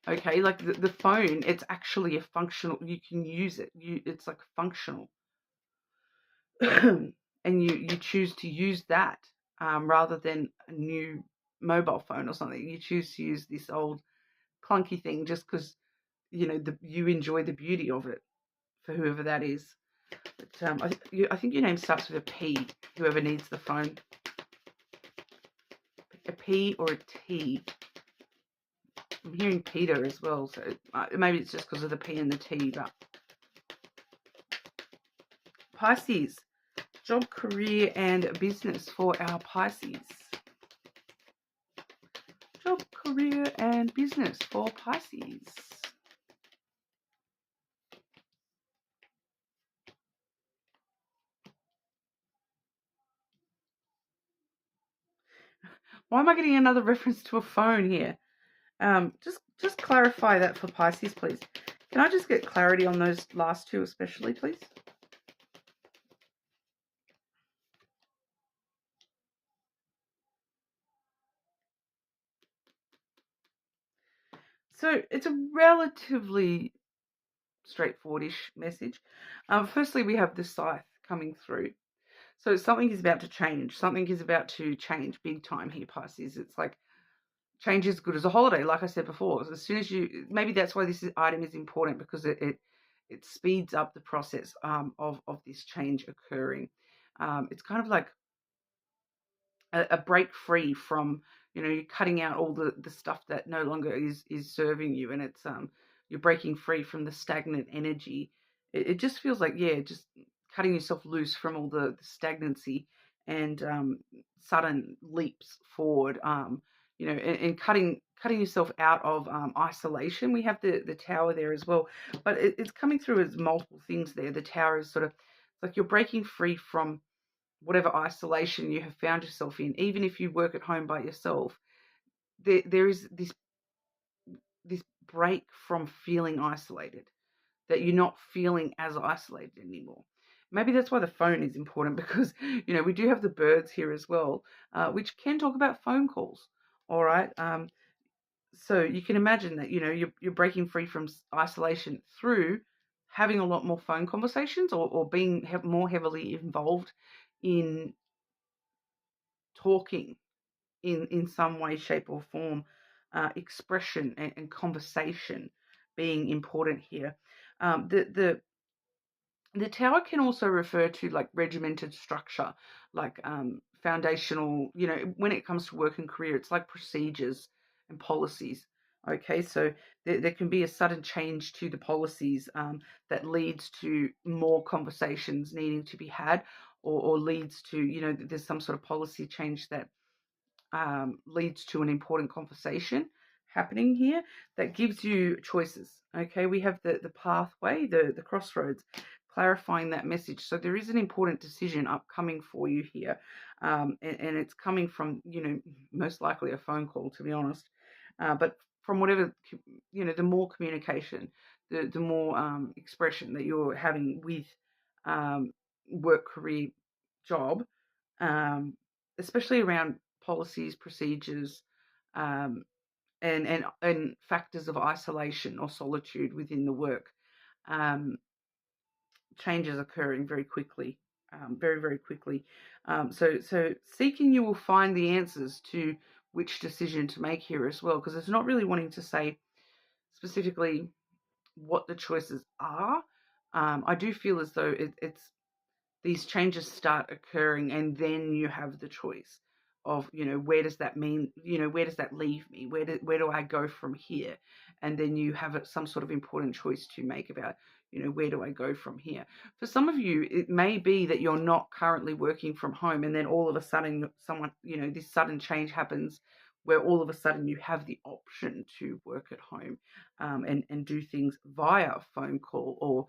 Okay, like the phone, it's actually a functional, you can use it. It's like functional. And you choose to use that rather than a new mobile phone or something. You choose to use this old clunky thing just because, you enjoy the beauty of it, for whoever that is. But I think your name starts with a P, whoever needs the phone. A P or a T. I'm hearing Peter as well, so maybe it's just because of the P and the T, but Pisces, job, career, and business for our Pisces. Job, career, and business for Pisces. Why am I getting another reference to a phone here? Just clarify that for Pisces, please. Can I just get clarity on those last two especially, please? So it's a relatively straightforwardish message. Firstly, we have the scythe coming through. So something is about to change. Something is about to change big time here, Pisces. It's like change is good as a holiday, like I said before. As soon as maybe that's why this item is important, because it speeds up the process of this change occurring. It's kind of like a break free from, you're cutting out all the stuff that no longer is serving you, and it's you're breaking free from the stagnant energy. It just feels like, just cutting yourself loose from all the stagnancy and sudden leaps forward, and cutting yourself out of isolation. We have the tower there as well, but it's coming through as multiple things there. The tower is sort of like you're breaking free from whatever isolation you have found yourself in. Even if you work at home by yourself, there is this break from feeling isolated, that you're not feeling as isolated anymore. Maybe that's why the phone is important, because we do have the birds here as well, which can talk about phone calls. All right. So you can imagine that you're breaking free from isolation through having a lot more phone conversations, or being more heavily involved in talking in some way, shape, or form. Expression and conversation being important here. The tower can also refer to like regimented structure, like foundational, when it comes to work and career, it's like procedures and policies. Okay, so there can be a sudden change to the policies that leads to more conversations needing to be had, or leads to, there's some sort of policy change that leads to an important conversation happening here that gives you choices. Okay, we have the pathway, the crossroads, clarifying that message. So there is an important decision upcoming for you here, and it's coming from, most likely a phone call, to be honest, but from whatever, the more communication, the more expression that you're having with work, career, job, especially around policies, procedures, um, and factors of isolation or solitude within the work. Um, Changes occurring very quickly, very, very quickly. So seeking, you will find the answers to which decision to make here as well, because it's not really wanting to say specifically what the choices are. I do feel as though it's these changes start occurring, and then you have the choice of, where does that mean, where does that leave me, where do I go from here, and then you have some sort of important choice to make about, where do I go from here. For some of you, it may be that you're not currently working from home, and then all of a sudden this sudden change happens where all of a sudden you have the option to work at home, and do things via phone call, or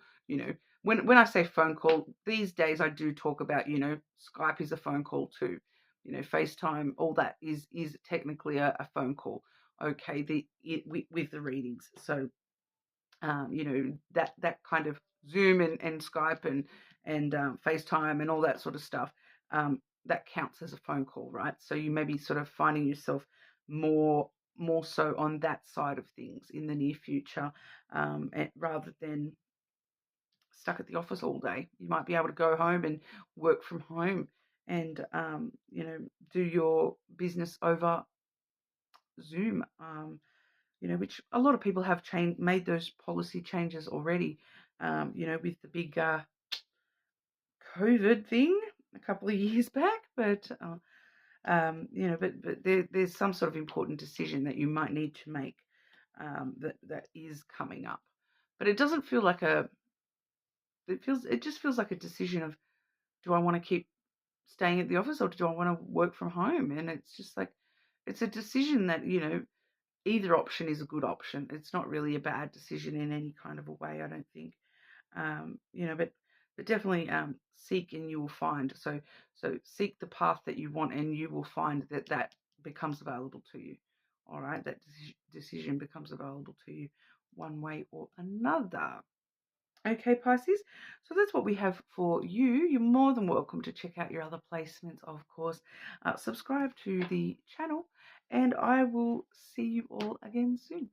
when I say phone call, these days I do talk about, Skype is a phone call too. FaceTime, all that is technically a phone call. Okay, with the readings. So, that kind of Zoom and Skype and FaceTime and all that sort of stuff, that counts as a phone call, right? So you may be sort of finding yourself more so on that side of things in the near future, rather than stuck at the office all day. You might be able to go home and work from home, and do your business over Zoom. Which a lot of people have made those policy changes already. With the big COVID thing a couple of years back, but there's some sort of important decision that you might need to make, that is coming up. But it doesn't feel like it just feels like a decision of, do I want to keep staying at the office, or do I want to work from home? And it's just like, it's a decision that, either option is a good option. It's not really a bad decision in any kind of a way, I don't think. But definitely, seek and you will find. So seek the path that you want, and you will find that becomes available to you. All right, that decision becomes available to you one way or another. Okay, Pisces, so that's what we have for you. You're more than welcome to check out your other placements, of course. Subscribe to the channel, and I will see you all again soon.